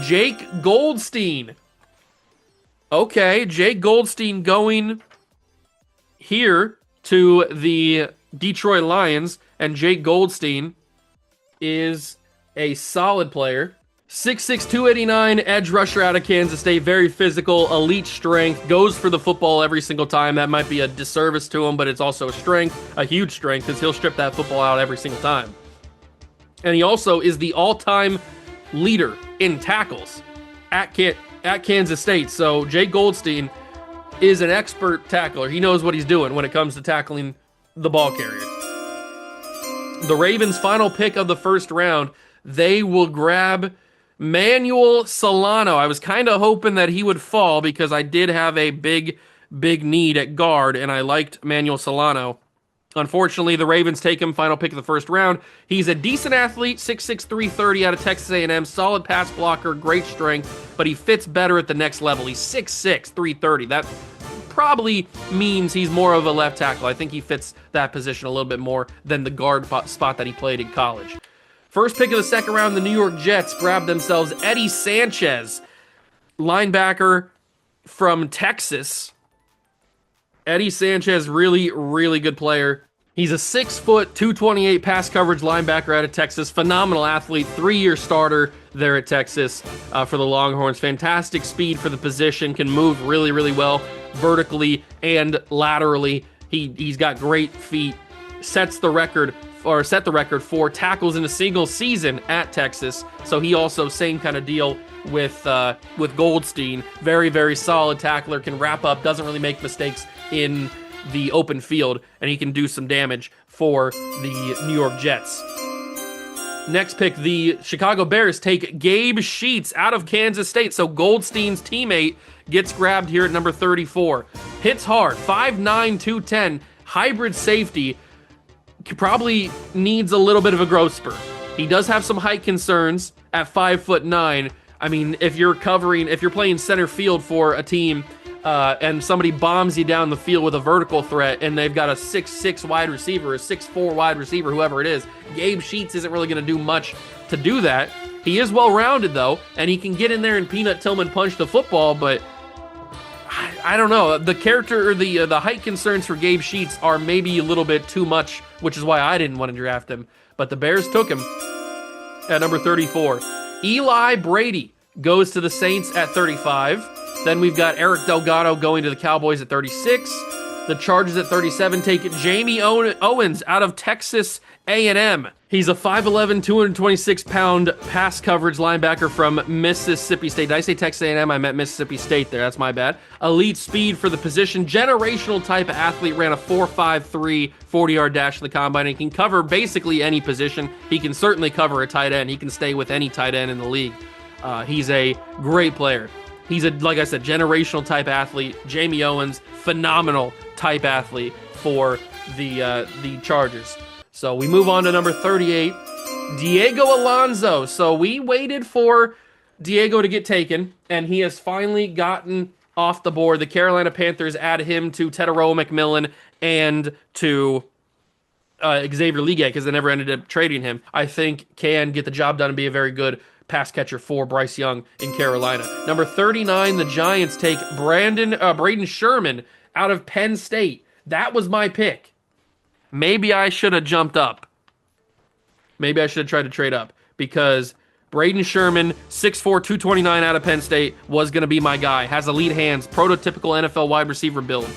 Jake Goldstein. Okay, Jake Goldstein going here to the Detroit Lions. And Jake Goldstein is a solid player. 6'6", 289, edge rusher out of Kansas State, very physical, elite strength, goes for the football every single time. That might be a disservice to him, but it's also a strength, a huge strength, because he'll strip that football out every single time. And he also is the all-time leader in tackles at Kansas State. So Jake Goldstein is an expert tackler. He knows what he's doing when it comes to tackling the ball carrier. The Ravens' final pick of the first round, they will grab Manuel Solano. I was kind of hoping that he would fall because I did have a big need at guard, and I liked Manuel Solano. Unfortunately, the Ravens take him, final pick of the first round. He's a decent athlete, 6'6", 330 out of Texas A&M, solid pass blocker, great strength, but he fits better at the next level. He's 6'6", 330. That probably means he's more of a left tackle. I think he fits that position a little bit more than the guard spot that he played in college. First pick of the second round, the New York Jets grabbed themselves Eddie Sanchez, linebacker from Texas. Eddie Sanchez, really good player. He's a 6 foot, 228 pass coverage linebacker out of Texas. Phenomenal athlete, 3-year starter there at Texas for the Longhorns. Fantastic speed for the position, can move really well vertically and laterally. He's got great feet, set the record for tackles in a single season at Texas. So he also, same kind of deal with Goldstein. Very solid tackler, can wrap up, doesn't really make mistakes in the open field, and he can do some damage for the New York Jets. Next pick, the Chicago Bears take Gabe Sheets out of Kansas State. So Goldstein's teammate gets grabbed here at number 34. Hits hard, 5'9", 210, hybrid safety. Probably needs a little bit of a growth spurt. He does have some height concerns at 5'9". I mean, if you're playing center field for a team and somebody bombs you down the field with a vertical threat and they've got a 6'6" wide receiver, a 6'4" wide receiver, whoever it is, Gabe Sheets isn't really going to do much to do that. He is well-rounded, though, and he can get in there and Peanut Tillman punch the football, but I don't know. The character or the height concerns for Gabe Sheets are maybe a little bit too much, which is why I didn't want to draft him. But the Bears took him at number 34. Eli Brady goes to the Saints at 35. Then we've got Eric Delgado going to the Cowboys at 36. The Chargers at 37 take Jamie Owens out of Texas A&M. He's a 5'11", 226-pound pass coverage linebacker from Mississippi State. Did I say Texas A&M? I meant Mississippi State there. That's my bad. Elite speed for the position. Generational type of athlete. Ran a 4.53 40-yard dash in the combine. And can cover basically any position. He can certainly cover a tight end. He can stay with any tight end in the league. He's a great player. He's like I said, generational type athlete. Jamie Owens, phenomenal type athlete for the Chargers. So we move on to number 38, Diego Alonso. So we waited for Diego to get taken, and he has finally gotten off the board. The Carolina Panthers add him to Teteroa McMillan and to Xavier Legay because they never ended up trading him. I think can get the job done and be a very good pass catcher for Bryce Young in Carolina. Number 39, the Giants take Braden Sherman out of Penn State. That was my pick. Maybe I should have jumped up. Maybe I should have tried to trade up because Braden Sherman, 6'4", 229 out of Penn State, was going to be my guy. Has elite hands, prototypical NFL wide receiver build.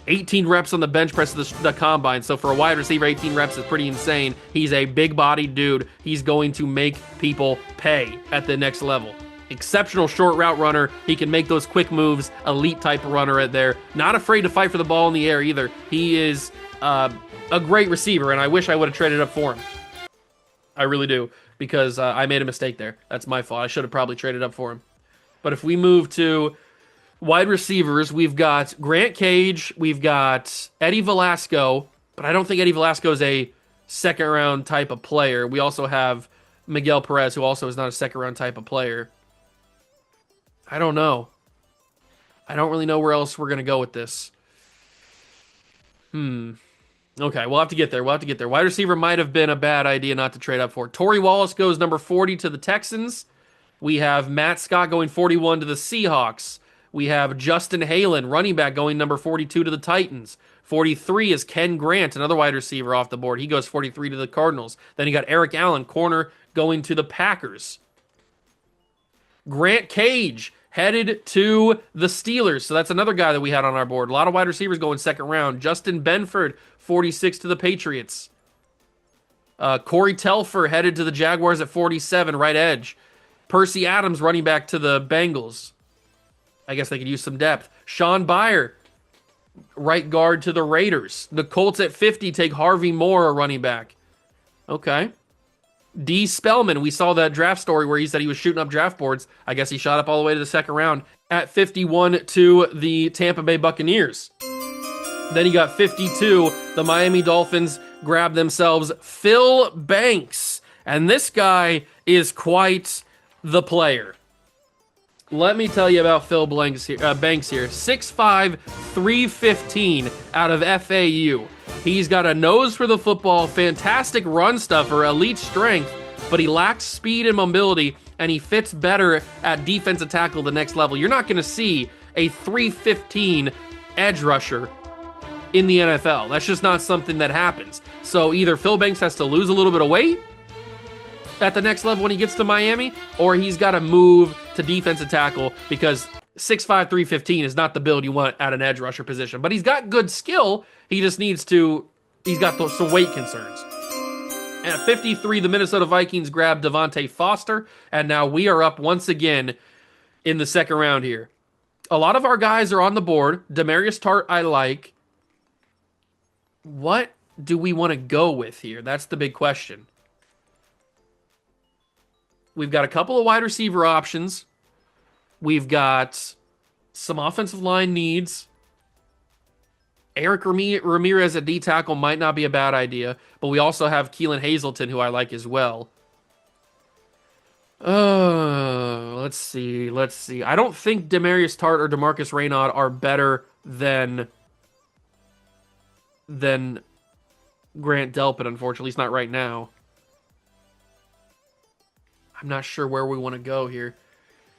18 reps on the bench press of the combine. So for a wide receiver, 18 reps is pretty insane. He's a big-bodied dude. He's going to make people pay at the next level. Exceptional short route runner. He can make those quick moves. Elite type of runner right there. Not afraid to fight for the ball in the air either. He is a great receiver, and I wish I would have traded up for him. I really do, because I made a mistake there. That's my fault. I should have probably traded up for him. But if we move to wide receivers, we've got Grant Cage, we've got Eddie Velasco, but I don't think Eddie Velasco is a second-round type of player. We also have Miguel Perez, who also is not a second-round type of player. I don't know. I don't really know where else we're going to go with this. Okay, we'll have to get there. Wide receiver might have been a bad idea not to trade up for. Torrey Wallace goes number 40 to the Texans. We have Matt Scott going 41 to the Seahawks. We have Justin Halen, running back, going number 42 to the Titans. 43 is Ken Grant, another wide receiver off the board. He goes 43 to the Cardinals. Then you got Eric Allen, corner, going to the Packers. Grant Cage headed to the Steelers. So that's another guy that we had on our board. A lot of wide receivers going second round. Justin Benford, 46 to the Patriots. Corey Telfer headed to the Jaguars at 47, right edge. Percy Adams, running back to the Bengals. I guess they could use some depth. Sean Byer, right guard to the Raiders. The Colts at 50 take Harvey Moore, a running back. Okay. D. Spellman, we saw that draft story where he said he was shooting up draft boards. I guess he shot up all the way to the second round at 51 to the Tampa Bay Buccaneers. Then he got 52. The Miami Dolphins grabbed themselves Phil Banks. And this guy is quite the player. Let me tell you about Phil Banks here. 6'5", 315 out of FAU. He's got a nose for the football, fantastic run stuffer, elite strength, but he lacks speed and mobility, and he fits better at defensive tackle the next level. You're not going to see a 315 edge rusher in the NFL. That's just not something that happens. So either Phil Banks has to lose a little bit of weight at the next level when he gets to Miami, or he's got to move to defensive tackle, because 6'5", 315 is not the build you want at an edge rusher position. But he's got good skill. He just needs to, he's got some weight concerns. At 53, the Minnesota Vikings grabbed Devontae Foster, and now we are up once again in the second round here. A lot of our guys are on the board. Demarius Tart I like. What do we want to go with here? That's the big question. We've got a couple of wide receiver options. We've got some offensive line needs. Eric Ramirez at D-tackle might not be a bad idea, but we also have Keelan Hazleton, who I like as well. Let's see. I don't think Demarius Tart or DeMarcus Raynaud are better than Grant Delpit, unfortunately. He's not right now. I'm not sure where we want to go here.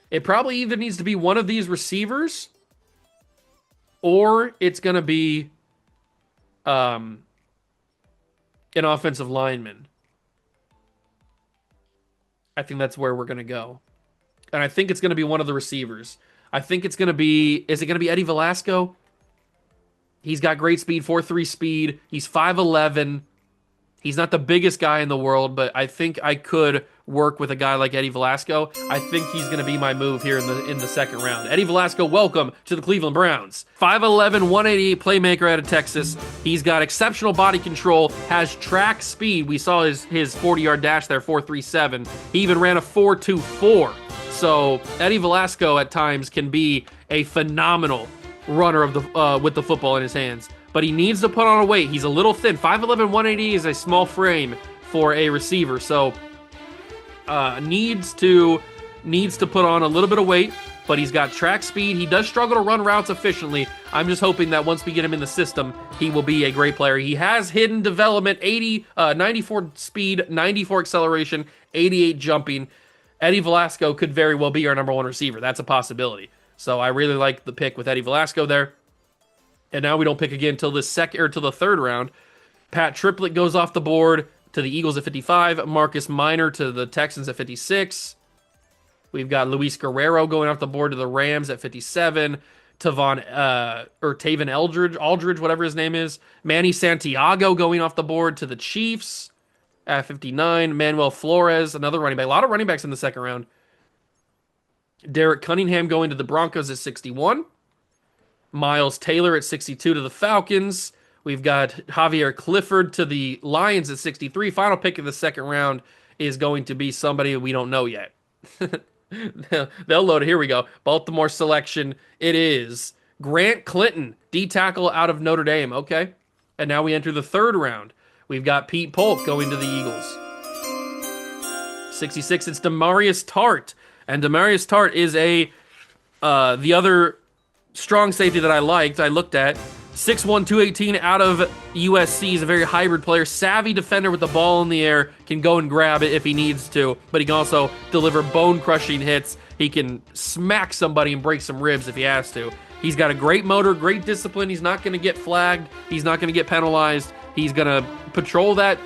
It probably either needs to be one of these receivers, or it's going to be an offensive lineman. I think that's where we're going to go. And I think it's going to be one of the receivers. I think it's going to be, is it going to be Eddie Velasco? He's got great speed, 4.3 speed. He's 5'11". He's not the biggest guy in the world, but I think I could work with a guy like Eddie Velasco. I think he's going to be my move here in the second round. Eddie Velasco, welcome to the Cleveland Browns. 5'11", 188 playmaker out of Texas. He's got exceptional body control, has track speed. We saw his 40-yard dash there, 4.37. He even ran a 4.24. So Eddie Velasco at times can be a phenomenal runner of the with the football in his hands. But he needs to put on a weight. He's a little thin. 5'11", 180 is a small frame for a receiver. So needs to put on a little bit of weight, but he's got track speed. He does struggle to run routes efficiently. I'm just hoping that once we get him in the system, he will be a great player. He has hidden development, 94 speed, 94 acceleration, 88 jumping. Eddie Velasco could very well be our number one receiver. That's a possibility. So I really like the pick with Eddie Velasco there. And now we don't pick again till the third round. Pat Triplett goes off the board to the Eagles at 55. Marcus Minor to the Texans at 56. We've got Luis Guerrero going off the board to the Rams at 57. Taven Aldridge, whatever his name is. Manny Santiago going off the board to the Chiefs at 59. Manuel Flores, another running back. A lot of running backs in the second round. Derek Cunningham going to the Broncos at 61. Miles Taylor at 62 to the Falcons. We've got Javier Clifford to the Lions at 63. Final pick of the second round is going to be somebody we don't know yet. They'll load it. Here we go. Baltimore selection. It is Grant Clinton, D-tackle out of Notre Dame. Okay. And now we enter the third round. We've got Pete Polk going to the Eagles. 66, it's Demarius Tart. And Demarius Tart is the other strong safety that I liked. I looked at 6'1", 218 out of USC. He's a very hybrid player. Savvy defender with the ball in the air. Can go and grab it if he needs to. But he can also deliver bone-crushing hits. He can smack somebody and break some ribs if he has to. He's got a great motor, great discipline. He's not going to get flagged. He's not going to get penalized. He's going to patrol that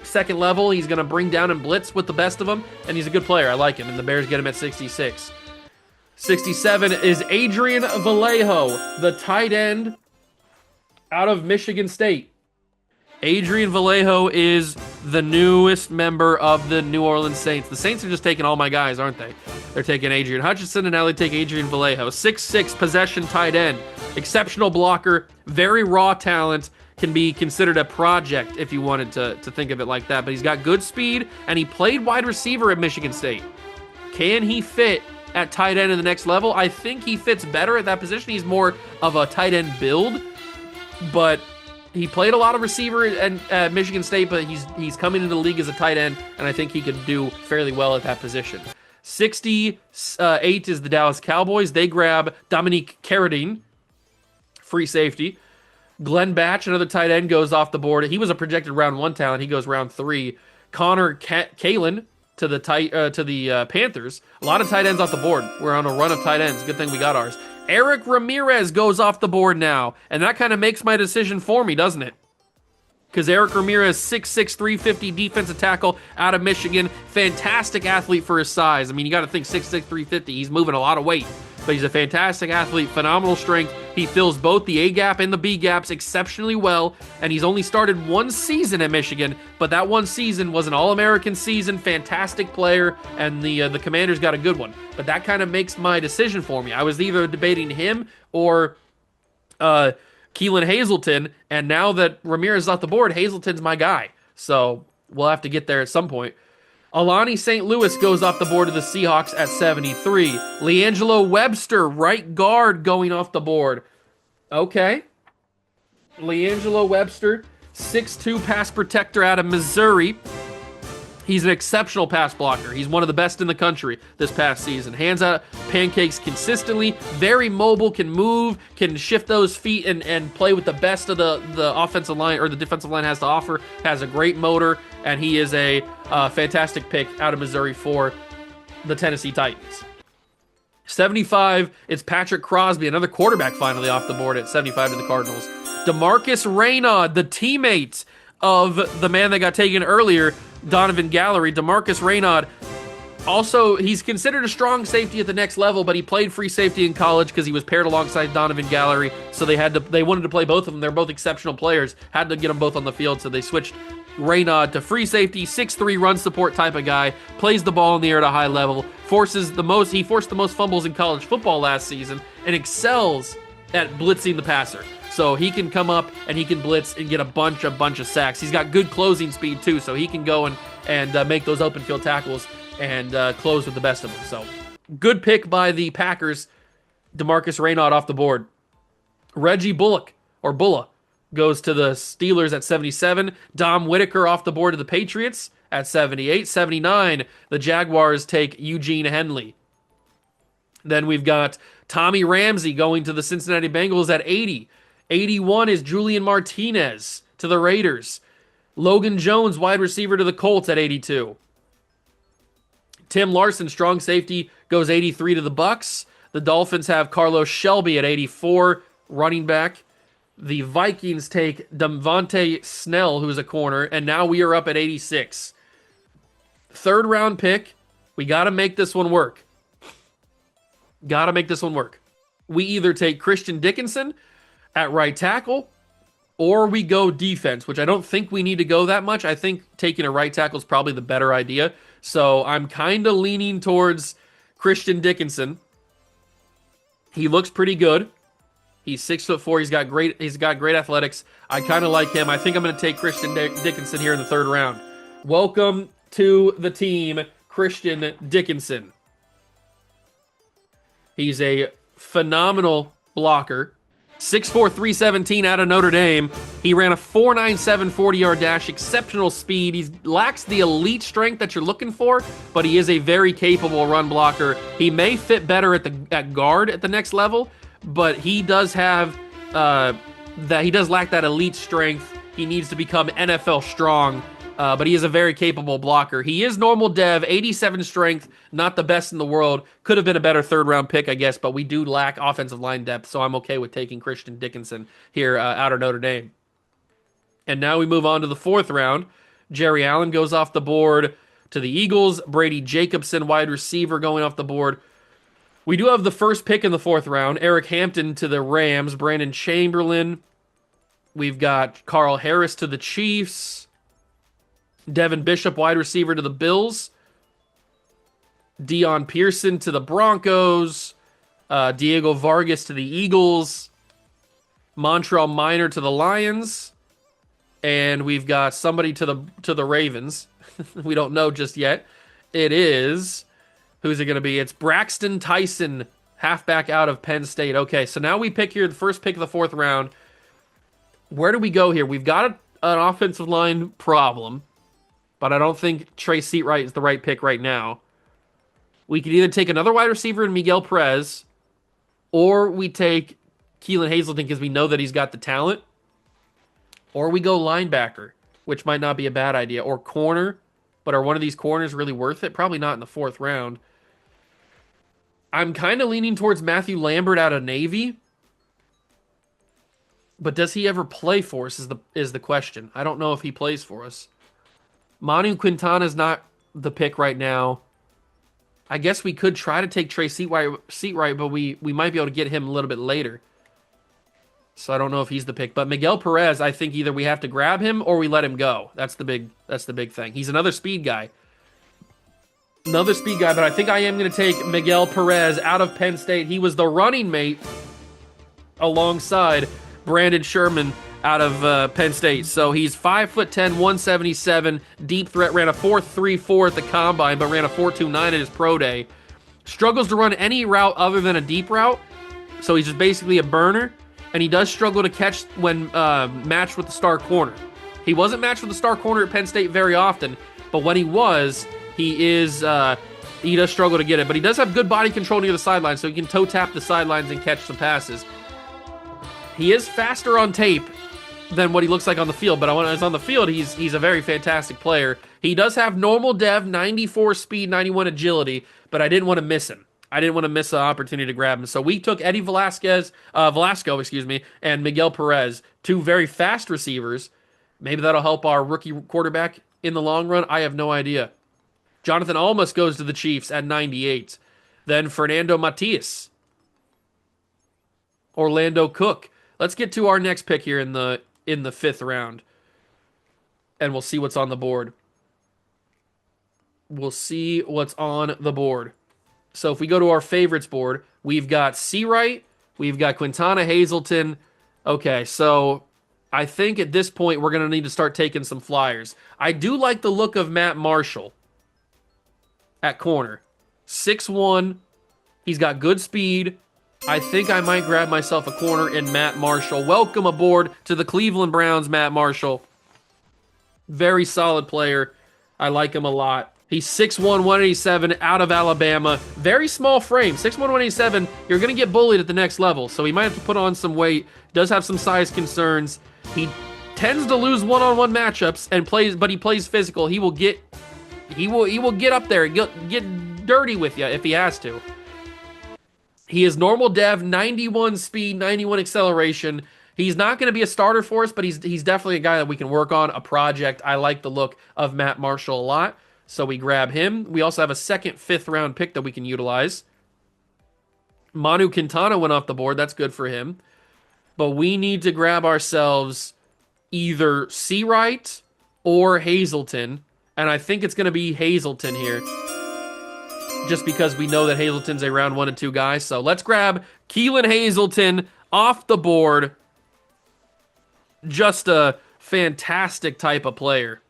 second level. He's going to bring down and blitz with the best of them, and he's a good player. I like him, and the Bears get him at 66. 67 is Adrian Vallejo, the tight end out of Michigan State. Adrian Vallejo is the newest member of the New Orleans Saints. The Saints are just taking all my guys, aren't they? They're taking Adrian Hutchinson, and now they take Adrian Vallejo. 6'6", possession tight end. Exceptional blocker, very raw talent, can be considered a project if you wanted to think of it like that. But he's got good speed, and he played wide receiver at Michigan State. Can he fit at tight end in the next level? I think he fits better at that position. He's more of a tight end build, but he played a lot of receiver at Michigan State, but he's coming into the league as a tight end, and I think he could do fairly well at that position. 68 is the Dallas Cowboys. They grab Dominique Carradine, free safety. Glenn Batch, another tight end, goes off the board. He was a projected round 1 talent. He goes round 3. Connor Kalen to the Panthers. A lot of tight ends off the board. We're on a run of tight ends. Good thing we got ours. Eric Ramirez goes off the board now, and that kind of makes my decision for me, doesn't it? Because Eric Ramirez, 6'6", 350 defensive tackle out of Michigan. Fantastic athlete for his size. I mean, you got to think 6'6", 350. He's moving a lot of weight, but he's a fantastic athlete, phenomenal strength. He fills both the A gap and the B gaps exceptionally well, and he's only started 1 season at Michigan, but that 1 season was an All-American season, fantastic player, and the Commanders got a good one. But that kind of makes my decision for me. I was either debating him or Keelan Hazelton, and now that Ramirez is off the board, Hazelton's my guy. So we'll have to get there at some point. Alani St. Louis goes off the board to the Seahawks at 73. LeAngelo Webster, right guard, going off the board. Okay. LeAngelo Webster, 6'2", pass protector out of Missouri. He's an exceptional pass blocker. He's one of the best in the country this past season. Hands out pancakes consistently, very mobile, can move, can shift those feet and play with the best of the offensive line or the defensive line has to offer. Has a great motor, and he is a fantastic pick out of Missouri for the Tennessee Titans. 75, it's Patrick Crosby, another quarterback finally off the board at 75 to the Cardinals. DeMarcus Reynaud, the teammate of the man that got taken earlier, Donovan Gallery. DeMarcus Reynaud, also, he's considered a strong safety at the next level, but he played free safety in college because he was paired alongside Donovan Gallery, so they wanted to play both of them. They're both exceptional players, had to get them both on the field, so they switched Reynaud to free safety, 6'3", run support type of guy, plays the ball in the air at a high level, he forced the most fumbles in college football last season, and excels at blitzing the passer. So he can come up and he can blitz and get a bunch of sacks. He's got good closing speed too, so he can go and make those open field tackles and close with the best of them. So good pick by the Packers. DeMarcus Reynaud off the board. Reggie Bullock, or Bulla, goes to the Steelers at 77. Dom Whitaker off the board to the Patriots at 78. 79, the Jaguars take Eugene Henley. Then we've got Tommy Ramsey going to the Cincinnati Bengals at 80. 81 is Julian Martinez to the Raiders. Logan Jones, wide receiver to the Colts at 82. Tim Larson, strong safety, goes 83 to the Bucks. The Dolphins have Carlos Shelby at 84, running back. The Vikings take Devontae Snell, who's a corner, and now we are up at 86. Third round pick. We got to make this one work. We either take Christian Dickinson at right tackle, or we go defense, which I don't think we need to go that much. I think taking a right tackle is probably the better idea. So I'm kind of leaning towards Christian Dickinson. He looks pretty good. He's 6'4". He's got great athletics. I kind of like him. I think I'm going to take Christian Dickinson here in the third round. Welcome to the team, Christian Dickinson. He's a phenomenal blocker. 6'4", 317 out of Notre Dame. He ran a 4.97 40-yard dash, exceptional speed. He lacks the elite strength that you're looking for, but he is a very capable run blocker. He may fit better at guard at the next level, but he does have he does lack that elite strength. He needs to become NFL strong but he is a very capable blocker. He is normal dev, 87 strength, not the best in the world. Could have been a better third-round pick, I guess, but we do lack offensive line depth, so I'm okay with taking Christian Dickinson here out of Notre Dame. And now we move on to the fourth round. Jerry Allen goes off the board to the Eagles. Brady Jacobson, wide receiver, going off the board. We do have the first pick in the fourth round. Eric Hampton to the Rams. Brandon Chamberlain. We've got Carl Harris to the Chiefs. Devin Bishop, wide receiver, to the Bills. Deion Pearson to the Broncos. Diego Vargas to the Eagles. Montreal Minor to the Lions. And we've got somebody to the Ravens. We don't know just yet. It is... Who's it going to be? It's Braxton Tyson, halfback out of Penn State. Okay, so now we pick here the first pick of the fourth round. Where do we go here? We've got an offensive line problem, but I don't think Trey Seatwright is the right pick right now. We could either take another wide receiver in Miguel Perez, or we take Keelan Hazelton because we know that he's got the talent, or we go linebacker, which might not be a bad idea, or corner. But are one of these corners really worth it? Probably not in the fourth round. I'm kind of leaning towards Matthew Lambert out of Navy. But does he ever play for us is the question. I don't know if he plays for us. Manu Quintana is not the pick right now. I guess we could try to take Trey Seatwright, but we might be able to get him a little bit later. So I don't know if he's the pick. But Miguel Perez, I think either we have to grab him or we let him go. That's the big thing. He's another speed guy. But I think I am going to take Miguel Perez out of Penn State. He was the running mate alongside Brandon Sherman out of Penn State. So he's 5'10", 177, deep threat, ran a 4.34 at the combine, but ran a 4.29 at his pro day. Struggles to run any route other than a deep route. So he's just basically a burner. And he does struggle to catch when matched with the star corner. He wasn't matched with the star corner at Penn State very often, but when he was, he does struggle to get it. But he does have good body control near the sideline, so he can toe tap the sidelines and catch some passes. He is faster on tape than what he looks like on the field, but when he's on the field, he's a very fantastic player. He does have normal dev, 94 speed, 91 agility, but I didn't want to miss him. I didn't want to miss an opportunity to grab him. So we took Eddie Velasco, and Miguel Perez, two very fast receivers. Maybe that'll help our rookie quarterback in the long run. I have no idea. Jonathan Almas goes to the Chiefs at 98. Then Fernando Matias. Orlando Cook. Let's get to our next pick here in the fifth round. And we'll see what's on the board. So if we go to our favorites board, we've got Seawright, we've got Quintana Hazelton. Okay, so I think at this point we're going to need to start taking some flyers. I do like the look of Matt Marshall at corner. 6'1", he's got good speed. I think I might grab myself a corner in Matt Marshall. Welcome aboard to the Cleveland Browns, Matt Marshall. Very solid player. I like him a lot. He's 6'1", 187, out of Alabama. Very small frame. 6'1", 187, you're going to get bullied at the next level, so he might have to put on some weight. Does have some size concerns. He tends to lose one-on-one matchups but he plays physical. He will get up there, get dirty with you if he has to. He is normal dev, 91 speed, 91 acceleration. He's not going to be a starter for us, but he's definitely a guy that we can work on, a project. I like the look of Matt Marshall a lot. So we grab him. We also have a second, fifth round pick that we can utilize. Manu Quintana went off the board. That's good for him. But we need to grab ourselves either Seawright or Hazelton. And I think it's going to be Hazelton here. Just because we know that Hazelton's a round 1 and 2 guy. So let's grab Keelan Hazelton off the board. Just a fantastic type of player.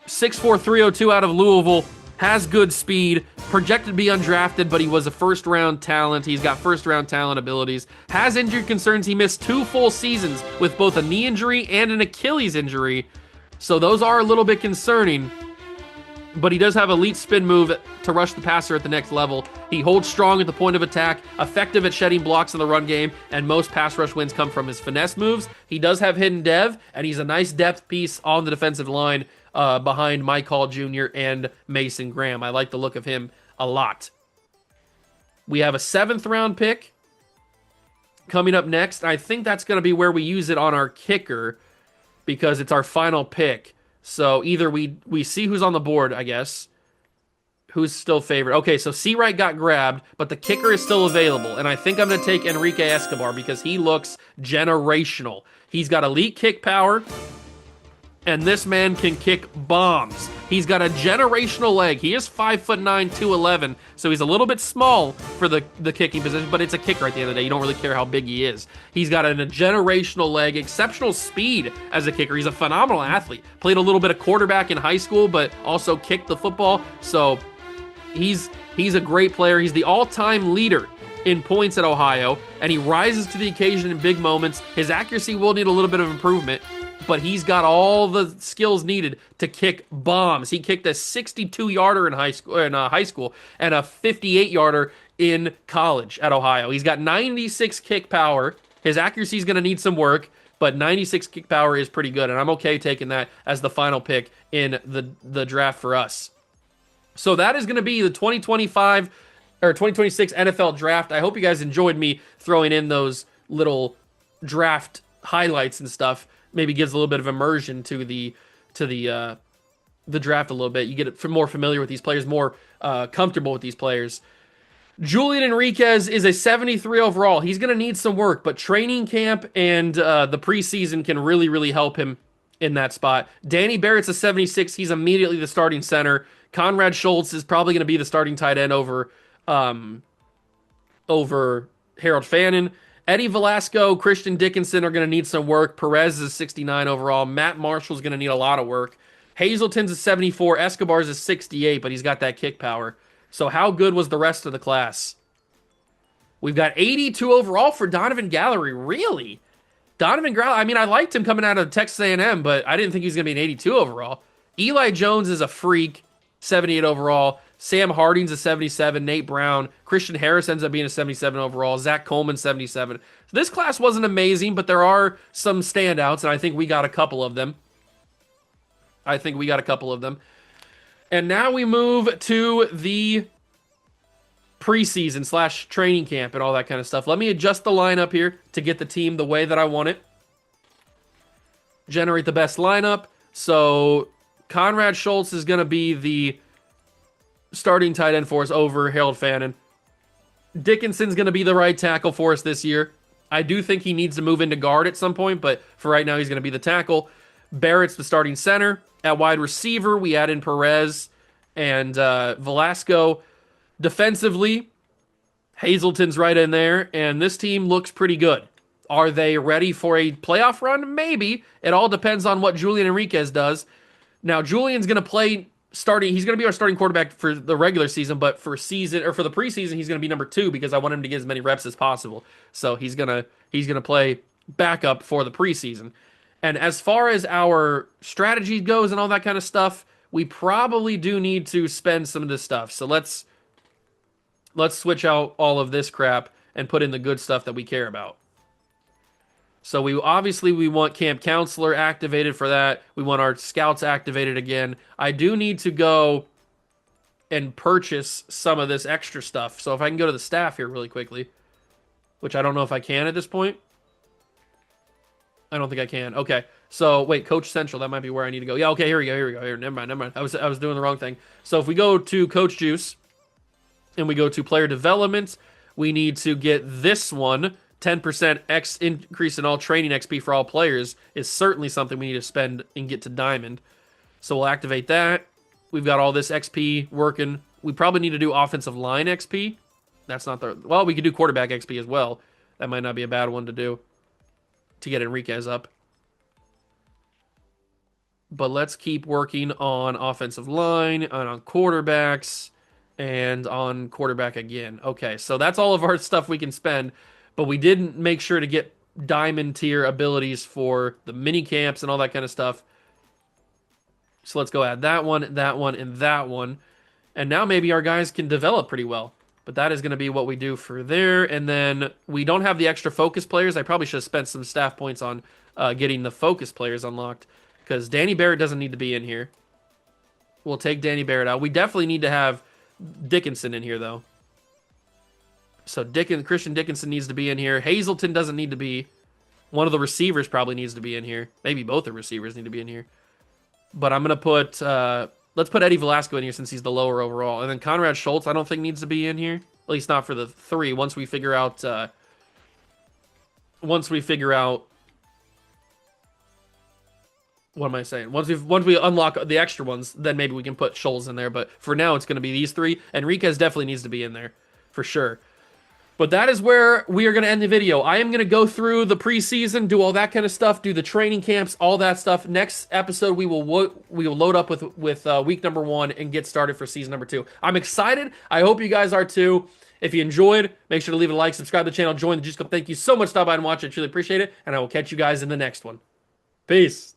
6'4", 302 out of Louisville, has good speed, projected to be undrafted, but he was a first-round talent. He's got first-round talent abilities. Has injury concerns. He missed 2 full seasons with both a knee injury and an Achilles injury, so those are a little bit concerning. But he does have elite spin move to rush the passer at the next level. He holds strong at the point of attack, effective at shedding blocks in the run game, and most pass rush wins come from his finesse moves. He does have hidden dev, and he's a nice depth piece on the defensive line. behind Mike Hall Jr. and Mason Graham. I like the look of him a lot. We have a 7th round pick coming up next. I think that's going to be where we use it on our kicker because it's our final pick. So either we see who's on the board, I guess. Who's still favored? Okay, so Seawright got grabbed, but the kicker is still available. And I think I'm going to take Enrique Escobar because he looks generational. He's got elite kick power, and this man can kick bombs. He's got a generational leg. He is 5'9", 211, so he's a little bit small for the kicking position, but it's a kicker at the end of the day. You don't really care how big he is. He's got a generational leg, exceptional speed as a kicker. He's a phenomenal athlete. Played a little bit of quarterback in high school, but also kicked the football, so he's a great player. He's the all-time leader in points at Ohio, and he rises to the occasion in big moments. His accuracy will need a little bit of improvement, but he's got all the skills needed to kick bombs. He kicked a 62-yarder in high school and a 58-yarder in college at Ohio. He's got 96 kick power. His accuracy is going to need some work, but 96 kick power is pretty good, and I'm okay taking that as the final pick in the draft for us. So that is going to be the 2025 or 2026 NFL draft. I hope you guys enjoyed me throwing in those little draft highlights and stuff. Maybe gives a little bit of immersion to the draft a little bit. You get more familiar with these players, more comfortable with these players. Julian Enriquez is a 73 overall. He's going to need some work, but training camp and the preseason can really, really help him in that spot. Danny Barrett's a 76. He's immediately the starting center. Conrad Schultz is probably going to be the starting tight end over Harold Fannin. Eddie Velasco, Christian Dickinson are going to need some work. Perez is 69 overall. Matt Marshall's going to need a lot of work. Hazelton's a 74. Escobar's a 68, but he's got that kick power. So how good was the rest of the class? We've got 82 overall for Donovan Gallery. Really? Donovan Gallery, I mean, I liked him coming out of Texas A&M, but I didn't think he was going to be an 82 overall. Eli Jones is a freak. 78 overall. Sam Harding's a 77. Nate Brown. Christian Harris ends up being a 77 overall. Zach Coleman, 77. So this class wasn't amazing, but there are some standouts, and I think we got a couple of them. And now we move to the preseason / training camp and all that kind of stuff. Let me adjust the lineup here to get the team the way that I want it. Generate the best lineup. So Conrad Schultz is going to be the starting tight end for us over Harold Fannin. Dickinson's going to be the right tackle for us this year. I do think he needs to move into guard at some point, but for right now, he's going to be the tackle. Barrett's the starting center. At wide receiver, we add in Perez and Velasco. Defensively, Hazelton's right in there, and this team looks pretty good. Are they ready for a playoff run? Maybe. It all depends on what Julian Enriquez does. Now, Julian's going to play starting. He's going to be our starting quarterback for the regular season, but for the preseason, he's going to be number 2 because I want him to get as many reps as possible. So he's going to play backup for the preseason. And as far as our strategy goes and all that kind of stuff, we probably do need to spend some of this stuff. So let's switch out all of this crap and put in the good stuff that we care about. So we want camp counselor activated for that. We want our scouts activated again. I do need to go and purchase some of this extra stuff. So if I can go to the staff here really quickly, which I don't know if I can at this point. I don't think I can. Okay. So wait, Coach Central, that might be where I need to go. Yeah, okay, here we go. Here, never mind. I was doing the wrong thing. So if we go to Coach Juice and we go to player development, we need to get this one. 10% X increase in all training XP for all players is certainly something we need to spend and get to Diamond. So we'll activate that. We've got all this XP working. We probably need to do offensive line XP. That's not well, we could do quarterback XP as well. That might not be a bad one to do to get Enriquez up. But let's keep working on offensive line, and on quarterbacks, and on quarterback again. Okay, so that's all of our stuff we can spend. But we didn't make sure to get diamond tier abilities for the mini camps and all that kind of stuff. So let's go add that one, and that one. And now maybe our guys can develop pretty well. But that is going to be what we do for there. And then we don't have the extra focus players. I probably should have spent some staff points on getting the focus players unlocked. Because Danny Barrett doesn't need to be in here. We'll take Danny Barrett out. We definitely need to have Dickinson in here, though. So Christian Dickinson needs to be in here. Hazleton doesn't need to be. One of the receivers probably needs to be in here. Maybe both the receivers need to be in here. But I'm going to put, let's put Eddie Velasco in here since he's the lower overall. And then Conrad Schultz, I don't think needs to be in here. At least not for the 3. Once we figure out, what am I saying? Once we unlock the extra ones, then maybe we can put Schultz in there. But for now, it's going to be these 3. Enriquez definitely needs to be in there for sure. But that is where we are going to end the video. I am going to go through the preseason, do all that kind of stuff, do the training camps, all that stuff. Next episode, we will load up with week number 1 and get started for season number 2. I'm excited. I hope you guys are too. If you enjoyed, make sure to leave a like, subscribe to the channel, join the Juice Club. Thank you so much for stopping by and watching. I truly appreciate it, and I will catch you guys in the next one. Peace.